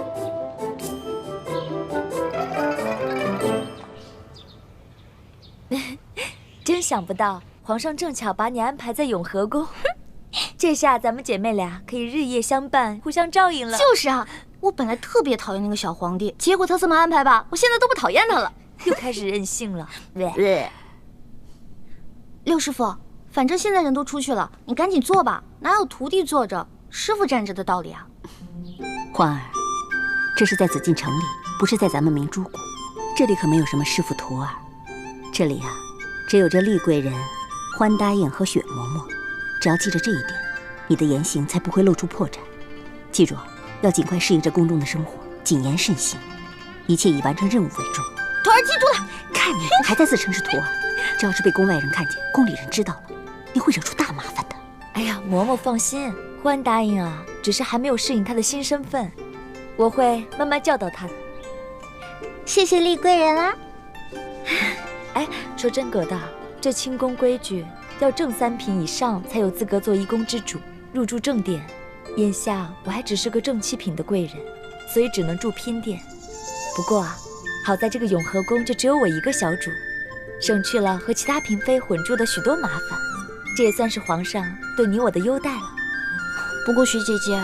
真想不到，皇上正巧把你安排在永和宫，这下咱们姐妹俩可以日夜相伴，互相照应了。就是啊，我本来特别讨厌那个小皇帝，结果他这么安排吧，我现在都不讨厌他了，又开始任性了。六师傅，反正现在人都出去了，你赶紧做吧，哪有徒弟坐着，师傅站着的道理啊？欢儿，这是在紫禁城里，不是在咱们明珠谷，这里可没有什么师傅徒儿，这里啊，只有这厉贵人、欢答应和雪嬷嬷。只要记着这一点，你的言行才不会露出破绽。记住，要尽快适应这宫中的生活，谨言慎行，一切以完成任务为重。徒儿记住了。看你还在自称是徒儿，这要是被宫外人看见，宫里人知道了，你会惹出大麻烦的。哎呀，嬷嬷放心，欢答应啊，只是还没有适应她的新身份。我会慢慢教导他的。谢谢丽贵人啦。哎，说真格的，这清宫规矩要正3品以上才有资格做1宫之主，入住正殿。眼下我还只是个正7品的贵人，所以只能住嫔殿。不过啊，好在这个永和宫就只有我一个小主，省去了和其他嫔妃混住的许多麻烦。这也算是皇上对你我的优待了。不过徐姐姐，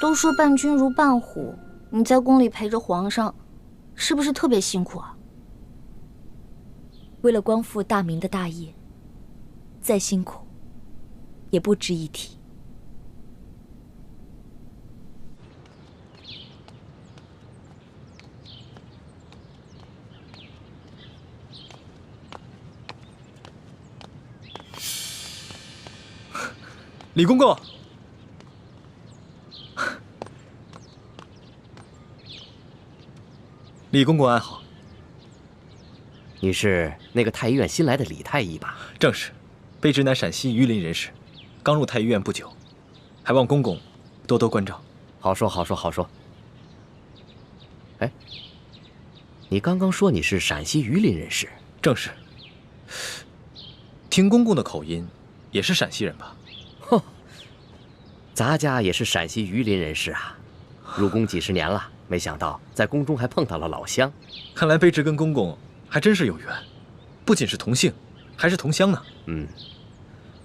都说伴君如伴虎，你在宫里陪着皇上，是不是特别辛苦啊？为了光复大明的大业，再辛苦也不值一提。李公公，李公公安好。你是那个太医院新来的李太医吧？正是，卑职乃陕西榆林人士，刚入太医院不久，还望公公多多关照。好说好说好说。哎，你刚刚说你是陕西榆林人士？正是。听公公的口音，也是陕西人吧？哼，咱家也是陕西榆林人士啊，入宫几十年了，没想到在宫中还碰到了老乡。看来卑职跟公公还真是有缘，不仅是同姓，还是同乡呢。嗯，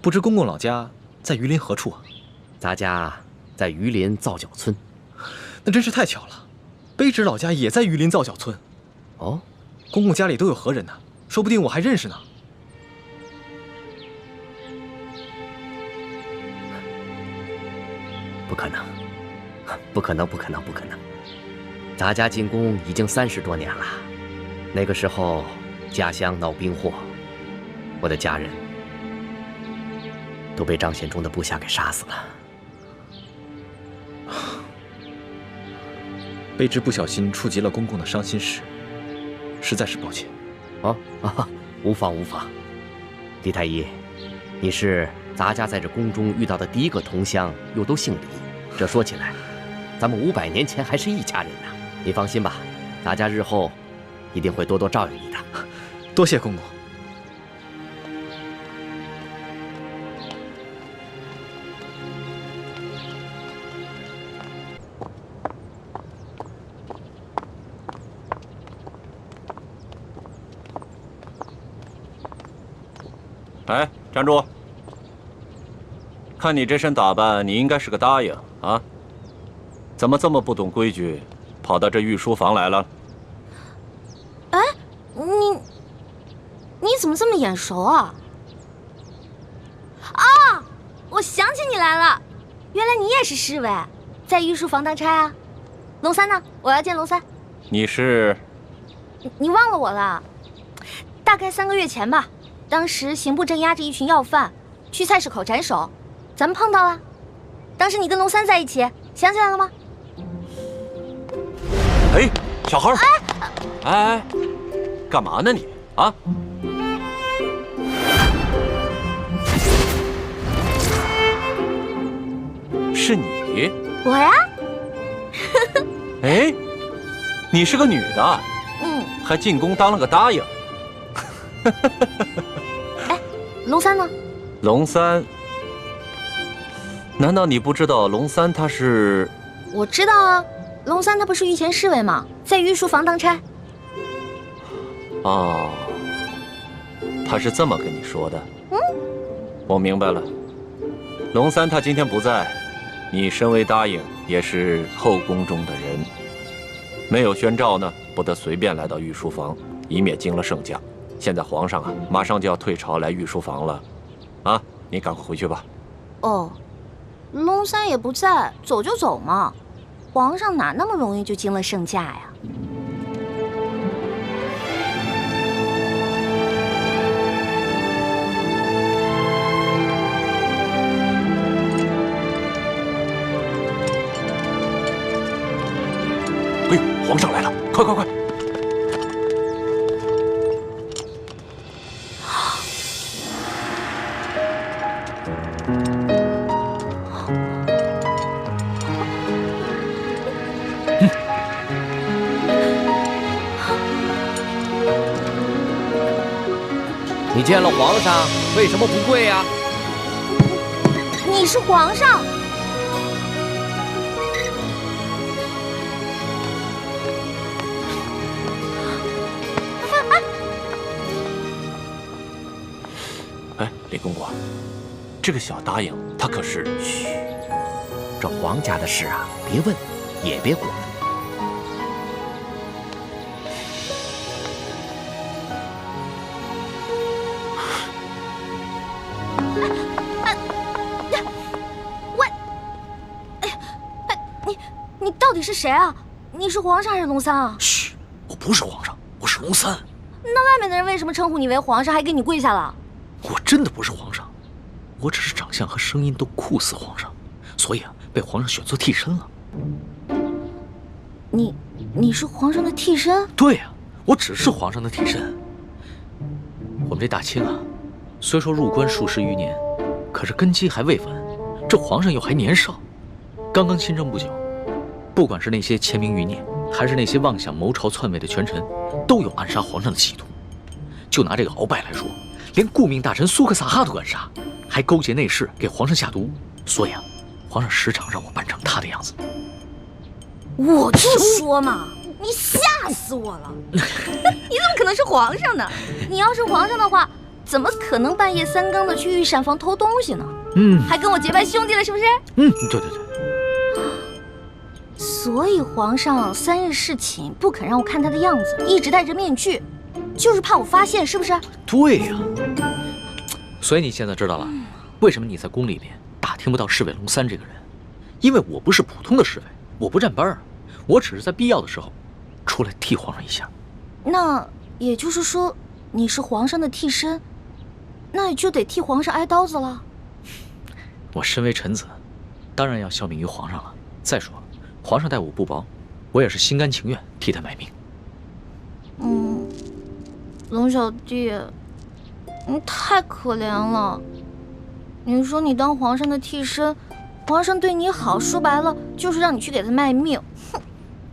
不知公公老家在榆林何处啊？咱家在榆林皂角村。那真是太巧了，卑职老家也在榆林皂角村。哦，公公家里都有何人呢？说不定我还认识呢。不可能，不可能，不可能，不可能！咱家进宫已经30多年了，那个时候家乡闹兵祸，我的家人都被张献忠的部下给杀死了。卑职不小心触及了公公的伤心事，实在是抱歉。无妨无妨。李太医，你是咱家在这宫中遇到的第一个同乡，又都姓李，这说起来，咱们500年前还是一家人呢。你放心吧，咱家日后一定会多多照应你的。多谢公公。哎，站住！看你这身打扮，你应该是个答应啊？怎么这么不懂规矩，跑到这御书房来了？哎，你怎么这么眼熟啊？啊，我想起你来了，原来你也是侍卫，在御书房当差啊。龙三呢？我要见龙三。你是？你忘了我了？大概3个月前吧。当时刑部正押着一群要犯，去菜市口斩首，咱们碰到了。当时你跟龙三在一起，想起来了吗？哎，小孩儿，哎，干嘛呢你啊？是你？我呀？哎，你是个女的，还进宫当了个答应。哎，龙三呢？龙三？难道你不知道龙三他是？我知道啊，龙三他不是御前侍卫吗？在御书房当差。哦，他是这么跟你说的。我明白了。龙三他今天不在，你身为答应，也是后宫中的人，没有宣召呢，不得随便来到御书房，以免惊了圣驾。现在皇上啊，马上就要退朝来御书房了，啊，你赶快回去吧。哦，龙三也不在，走就走嘛，皇上哪那么容易就惊了圣驾呀？哎呦，皇上来了，快快快！你见了皇上为什么不跪呀？你是皇上。哎，李公公，这个小答应他可是……嘘，这皇家的事啊，别问，也别管。你到底是谁啊？你是皇上还是龙三啊？嘘，我不是皇上，我是龙三。那外面的人为什么称呼你为皇上，还给你跪下了？我真的不是皇上，我只是长相和声音都酷似皇上，所以啊，被皇上选做替身了。你是皇上的替身？对呀，我只是皇上的替身。我们这大清啊，虽说入关数十余年，可是根基还未稳，这皇上又还年少，刚刚亲政不久。不管是那些签名余孽，还是那些妄想谋朝篡位的权臣，都有暗杀皇上的企图。就拿这个鳌拜来说，连顾命大臣苏克萨哈都敢杀，还勾结内侍给皇上下毒。所以啊，皇上时常让我扮成他的样子。我就说嘛，你吓死我了！你怎么可能是皇上呢？你要是皇上的话，怎么可能半夜三更的去御膳房偷东西呢？还跟我结拜兄弟了，是不是？对对对。所以皇上3日侍寝，不肯让我看他的样子，一直戴着面具，就是怕我发现，是不是？对呀。所以你现在知道了，为什么你在宫里面打听不到侍卫龙三这个人？因为我不是普通的侍卫，我不站班啊，我只是在必要的时候出来替皇上一下。那也就是说，你是皇上的替身，那也就得替皇上挨刀子了。我身为臣子，当然要效命于皇上了。再说，皇上待我不薄，我也是心甘情愿替他卖命。龙小弟，你太可怜了。你说你当皇上的替身，皇上对你好，说白了就是让你去给他卖命。哼，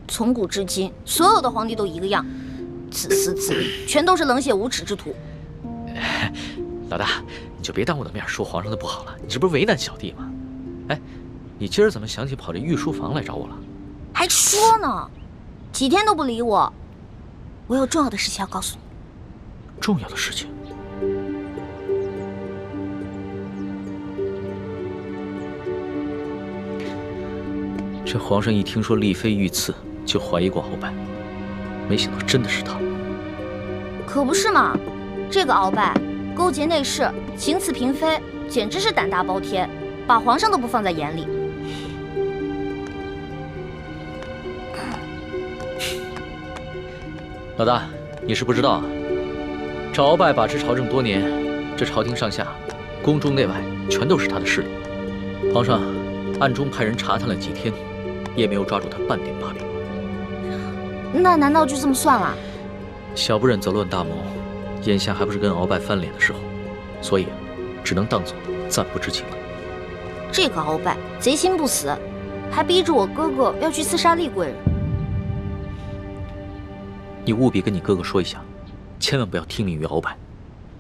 从古至今，所有的皇帝都一个样，自私自利，全都是冷血无耻之徒。老大，你就别当我的面说皇上的不好了，你这不是为难小弟吗？哎，你今儿怎么想起跑这御书房来找我了？还说呢，几天都不理我。我有重要的事情要告诉你。重要的事情？这皇上一听说丽妃遇刺，就怀疑过鳌拜，没想到真的是他。可不是嘛，这个鳌拜勾结内侍，行刺嫔妃，简直是胆大包天，把皇上都不放在眼里。老大，你是不知道啊，这鳌拜把持朝政多年，这朝廷上下、宫中内外全都是他的势力。皇上暗中派人查探了几天，也没有抓住他半点把柄。那难道就这么算了？小不忍则乱大谋，眼下还不是跟鳌拜翻脸的时候，所以只能当作暂不知情了。这个鳌拜贼心不死，还逼着我哥哥要去刺杀厉贵人。你务必跟你哥哥说一下，千万不要听命于鳌拜。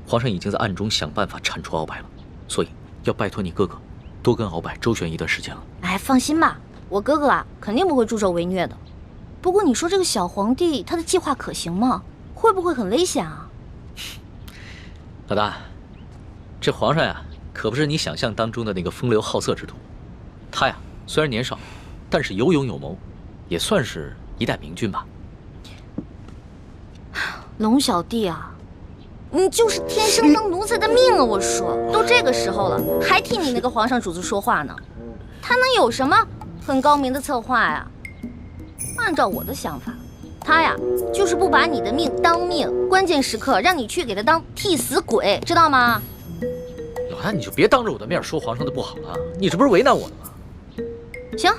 皇上已经在暗中想办法铲除鳌拜了，所以要拜托你哥哥多跟鳌拜周旋一段时间了。哎，放心吧，我哥哥啊肯定不会助纣为虐的。不过你说这个小皇帝他的计划可行吗？会不会很危险啊？老大，这皇上呀，可不是你想象当中的那个风流好色之徒。他呀虽然年少，但是有勇有谋，也算是一代明君吧。龙小弟啊，你就是天生当奴才的命啊！我说，都这个时候了，还替你那个皇上主子说话呢，他能有什么很高明的策划呀？按照我的想法，他呀就是不把你的命当命，关键时刻让你去给他当替死鬼，知道吗？老大，你就别当着我的面说皇上的不好了，你这不是为难我的吗？行，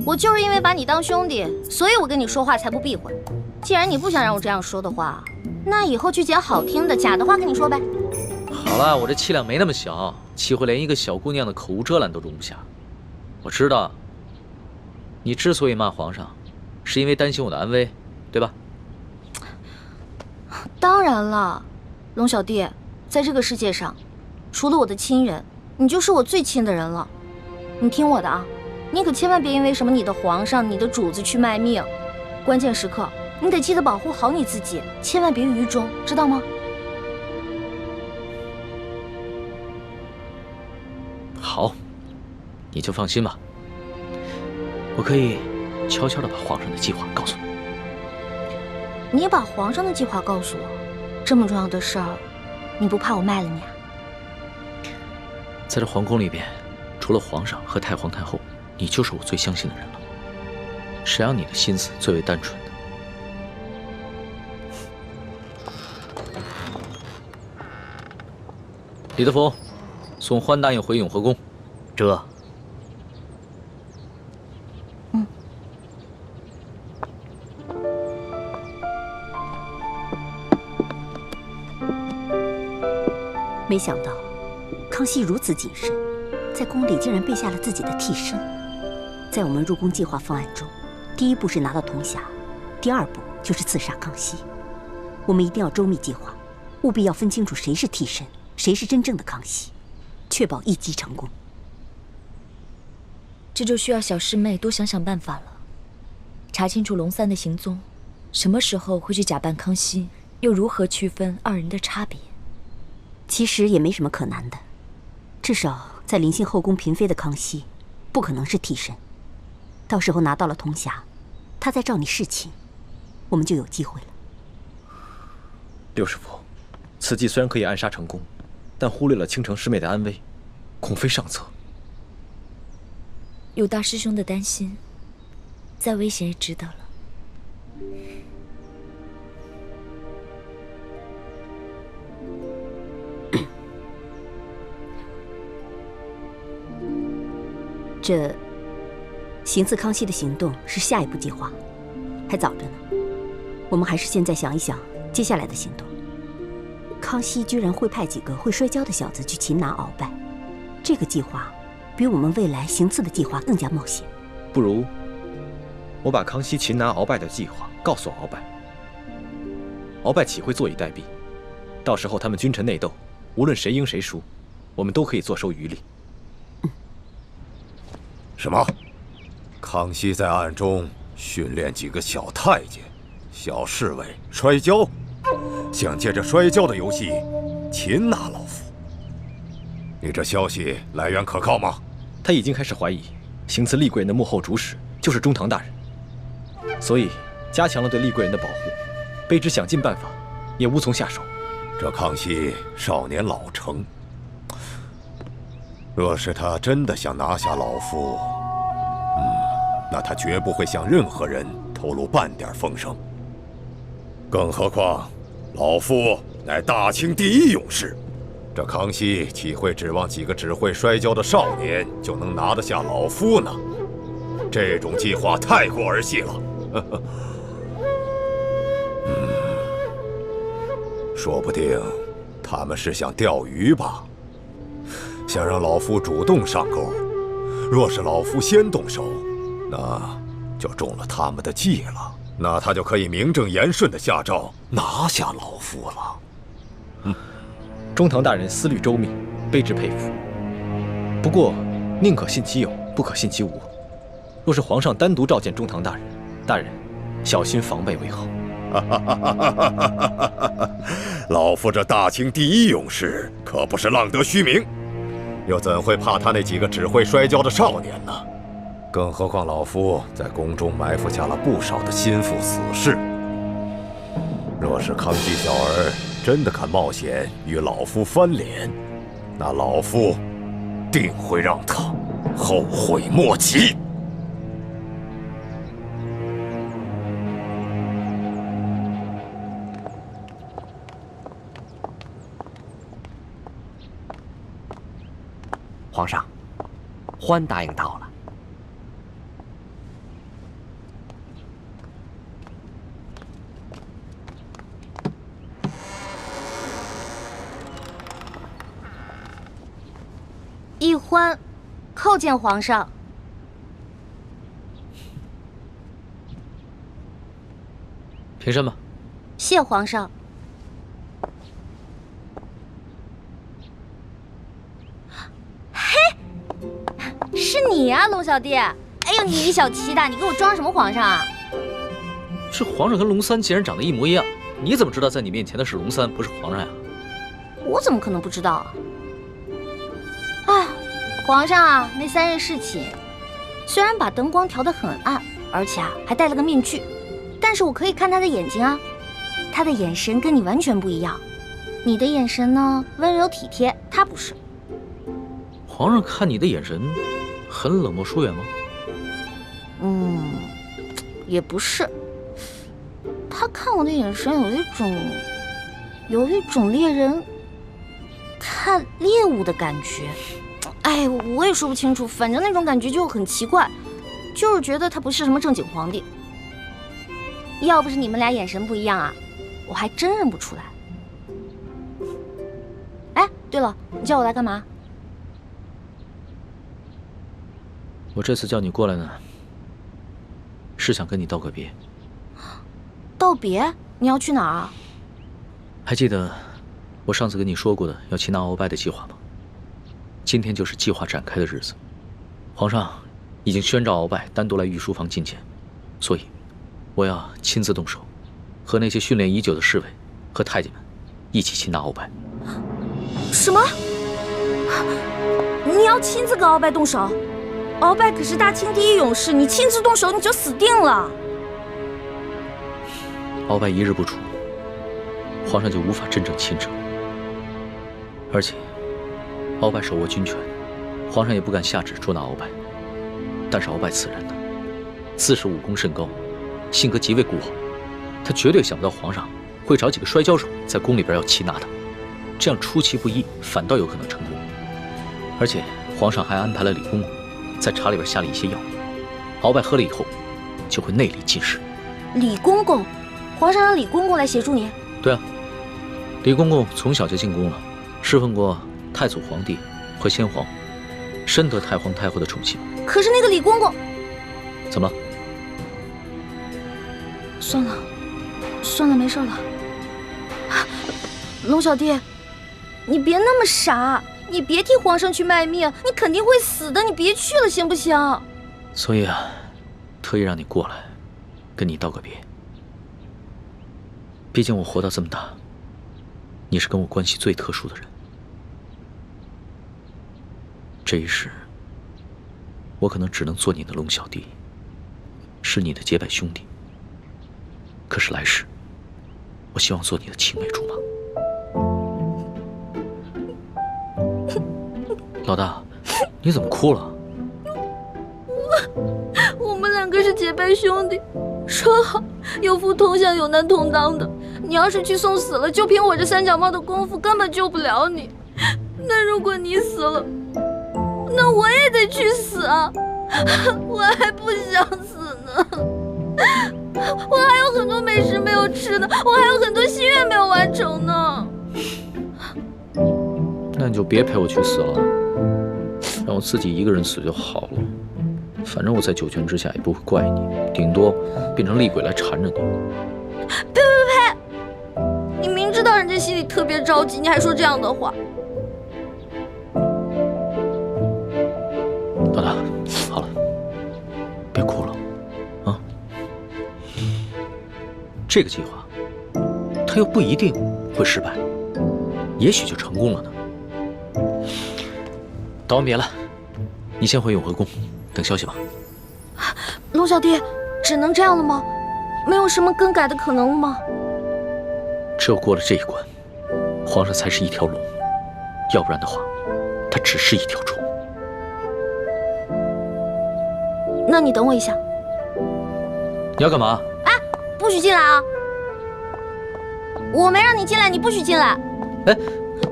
我就是因为把你当兄弟，所以我跟你说话才不避讳。既然你不想让我这样说的话，那以后就捡好听的假的话跟你说呗。好了，我这气量没那么小，岂会连一个小姑娘的口无遮拦都容不下？我知道，你之所以骂皇上，是因为担心我的安危，对吧？当然了，龙小弟，在这个世界上，除了我的亲人，你就是我最亲的人了。你听我的啊，你可千万别因为什么你的皇上、你的主子去卖命。关键时刻，你得记得保护好你自己，千万别于衷，知道吗？好，你就放心吧。我可以悄悄地把皇上的计划告诉你。你把皇上的计划告诉我，这么重要的事儿，你不怕我卖了你啊？在这皇宫里边，除了皇上和太皇太后，你就是我最相信的人了。谁让你的心思最为单纯的？李德福，送欢答应回永和宫。这。没想到，康熙如此谨慎，在宫里竟然备下了自己的替身。在我们入宫计划方案中，第一步是拿到铜匣，第二步就是刺杀康熙。我们一定要周密计划，务必要分清楚谁是替身，谁是真正的康熙，确保一击成功。这就需要小师妹多想想办法了，查清楚龙三的行踪，什么时候会去假扮康熙，又如何区分二人的差别？其实也没什么可难的，至少在临幸后宫嫔妃的康熙，不可能是替身。到时候拿到了铜匣，他再召你侍寝，我们就有机会了。六师傅，此计虽然可以暗杀成功，但忽略了倾城师妹的安危，恐非上策。有大师兄的担心，再危险也值得了。这行刺康熙的行动是下一步计划，还早着呢。我们还是现在想一想接下来的行动。康熙居然会派几个会摔跤的小子去擒拿鳌拜，这个计划比我们未来行刺的计划更加冒险。不如我把康熙擒拿鳌拜的计划告诉鳌拜，鳌拜岂会坐以待毙？到时候他们君臣内斗，无论谁赢谁输，我们都可以坐收渔利。什么？康熙在暗中训练几个小太监、小侍卫摔跤，想借着摔跤的游戏擒拿老夫。你这消息来源可靠吗？他已经开始怀疑行刺厉贵人的幕后主使就是中堂大人，所以加强了对厉贵人的保护。卑职想尽办法，也无从下手。这康熙少年老成，若是他真的想拿下老夫，那他绝不会向任何人透露半点风声。更何况，老夫乃大清第一勇士，这康熙岂会指望几个只会摔跤的少年就能拿得下老夫呢？这种计划太过儿戏了。说不定他们是想钓鱼吧，想让老夫主动上钩。若是老夫先动手，那就中了他们的计了。那他就可以名正言顺地下诏拿下老夫了。中堂大人思虑周密，卑职佩服。不过，宁可信其有，不可信其无。若是皇上单独召见中堂大人，大人小心防备为好。老夫这大清第一勇士可不是浪得虚名，又怎会怕他那几个只会摔跤的少年呢？更何况老夫在宫中埋伏下了不少的心腹死士。若是康熙小儿真的敢冒险与老夫翻脸，那老夫定会让他后悔莫及。皇上，欢答应到了。奕欢，叩见皇上。凭什么？谢皇上。龙小弟。哎呦，你一小气的，你给我装什么皇上啊？这皇上跟龙三竟然长得一模一样，你怎么知道在你面前的是龙三，不是皇上呀？我怎么可能不知道啊？哎，皇上啊，那3日侍寝，虽然把灯光调得很暗，而且还戴了个面具，但是我可以看他的眼睛啊，他的眼神跟你完全不一样。你的眼神呢，温柔体贴，他不是。皇上看你的眼神很冷漠疏远吗？也不是。他看我的眼神有一种猎人看猎物的感觉。哎，我也说不清楚，反正那种感觉就很奇怪，就是觉得他不是什么正经皇帝。要不是你们俩眼神不一样啊，我还真认不出来。哎，对了，你叫我来干嘛？我这次叫你过来呢，是想跟你道个别。道别？你要去哪儿啊？还记得我上次跟你说过的要擒拿鳌拜的计划吗？今天就是计划展开的日子。皇上已经宣召鳌拜单独来御书房觐见，所以我要亲自动手，和那些训练已久的侍卫和太监们一起擒拿鳌拜。什么？你要亲自跟鳌拜动手？鳌拜可是大清第一勇士，你亲自动手你就死定了。鳌拜一日不出，皇上就无法真正亲政。而且，鳌拜手握军权，皇上也不敢下旨捉拿鳌拜。但是鳌拜此人呢，自恃武功甚高，性格极为孤傲，他绝对想不到皇上会找几个摔跤手在宫里边要擒拿他，这样出其不意，反倒有可能成功。而且皇上还安排了李公公在茶里边下了一些药，鳌拜喝了以后就会内力尽失。李公公，皇上让李公公来协助你？对啊，李公公从小就进宫了，侍奉过太祖皇帝和先皇，深得太皇太后的宠幸。可是那个李公公……怎么了？算了，没事了。龙小弟，你别那么傻，你别替皇上去卖命，你肯定会死的，你别去了，行不行？所以啊，特意让你过来，跟你道个别。毕竟我活到这么大，你是跟我关系最特殊的人。这一世，我可能只能做你的龙小弟，是你的结拜兄弟。可是来世，我希望做你的青梅竹马。老大，你怎么哭了？我们2个是结拜兄弟，说好有福同享，有难同当的。你要是去送死了，就凭我这3脚猫的功夫，根本救不了你。那如果你死了，那我也得去死啊！我还不想死呢，我还有很多美食没有吃呢，我还有很多心愿没有完成呢。那你就别陪我去死了，让我自己一个人死就好了。反正我在九泉之下也不会怪你，顶多变成厉鬼来缠着你。呸！你明知道人家心里特别着急，你还说这样的话。老大，好了，别哭了，啊！这个计划，它又不一定会失败，也许就成功了呢。道完别了，你先回永和宫等消息吧。龙小弟，只能这样了吗？没有什么更改的可能了吗？只有过了这一关，皇上才是一条龙，要不然的话，他只是一条虫。那你等我一下。你要干嘛？哎，不许进来啊！我没让你进来，你不许进来。哎，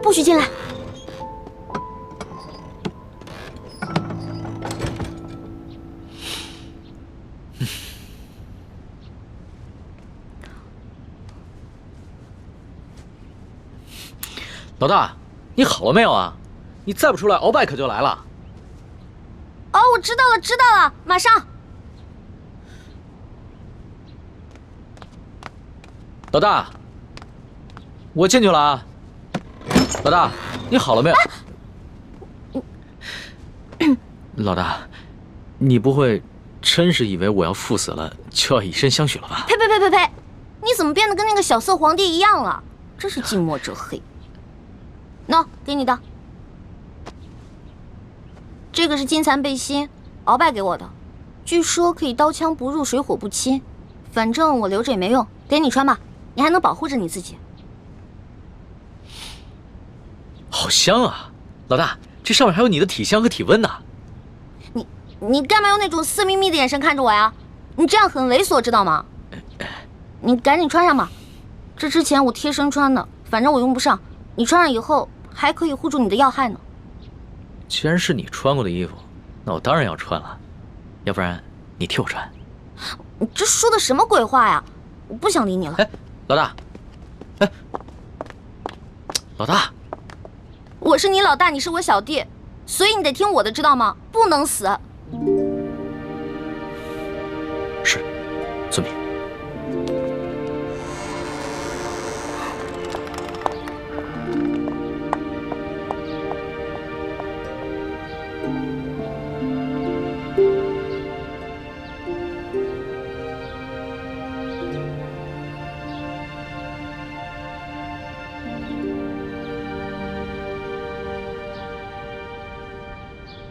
不许进来。老大，你好了没有啊？你再不出来，鳌拜可就来了。哦，我知道了，马上。老大，我进去了啊。老大，你好了没有？老大，你不会真是以为我要赴死了就要以身相许了吧？呸呸呸呸呸！你怎么变得跟那个小色皇帝一样了？真是近墨者黑。喏，给你的，这个是金蚕背心，鳌拜给我的，据说可以刀枪不入，水火不侵。反正我留着也没用，给你穿吧，你还能保护着你自己。好香啊，老大，这上面还有你的体香和体温呢。你干嘛用那种色眯眯的眼神看着我呀？你这样很猥琐，知道吗？你赶紧穿上吧，这之前我贴身穿的，反正我用不上，你穿上以后还可以护住你的要害呢。既然是你穿过的衣服，那我当然要穿了，要不然你替我穿。你这说的什么鬼话呀？我不想理你了。哎，老大，哎，老大，我是你老大，你是我小弟，所以你得听我的，知道吗？不能死。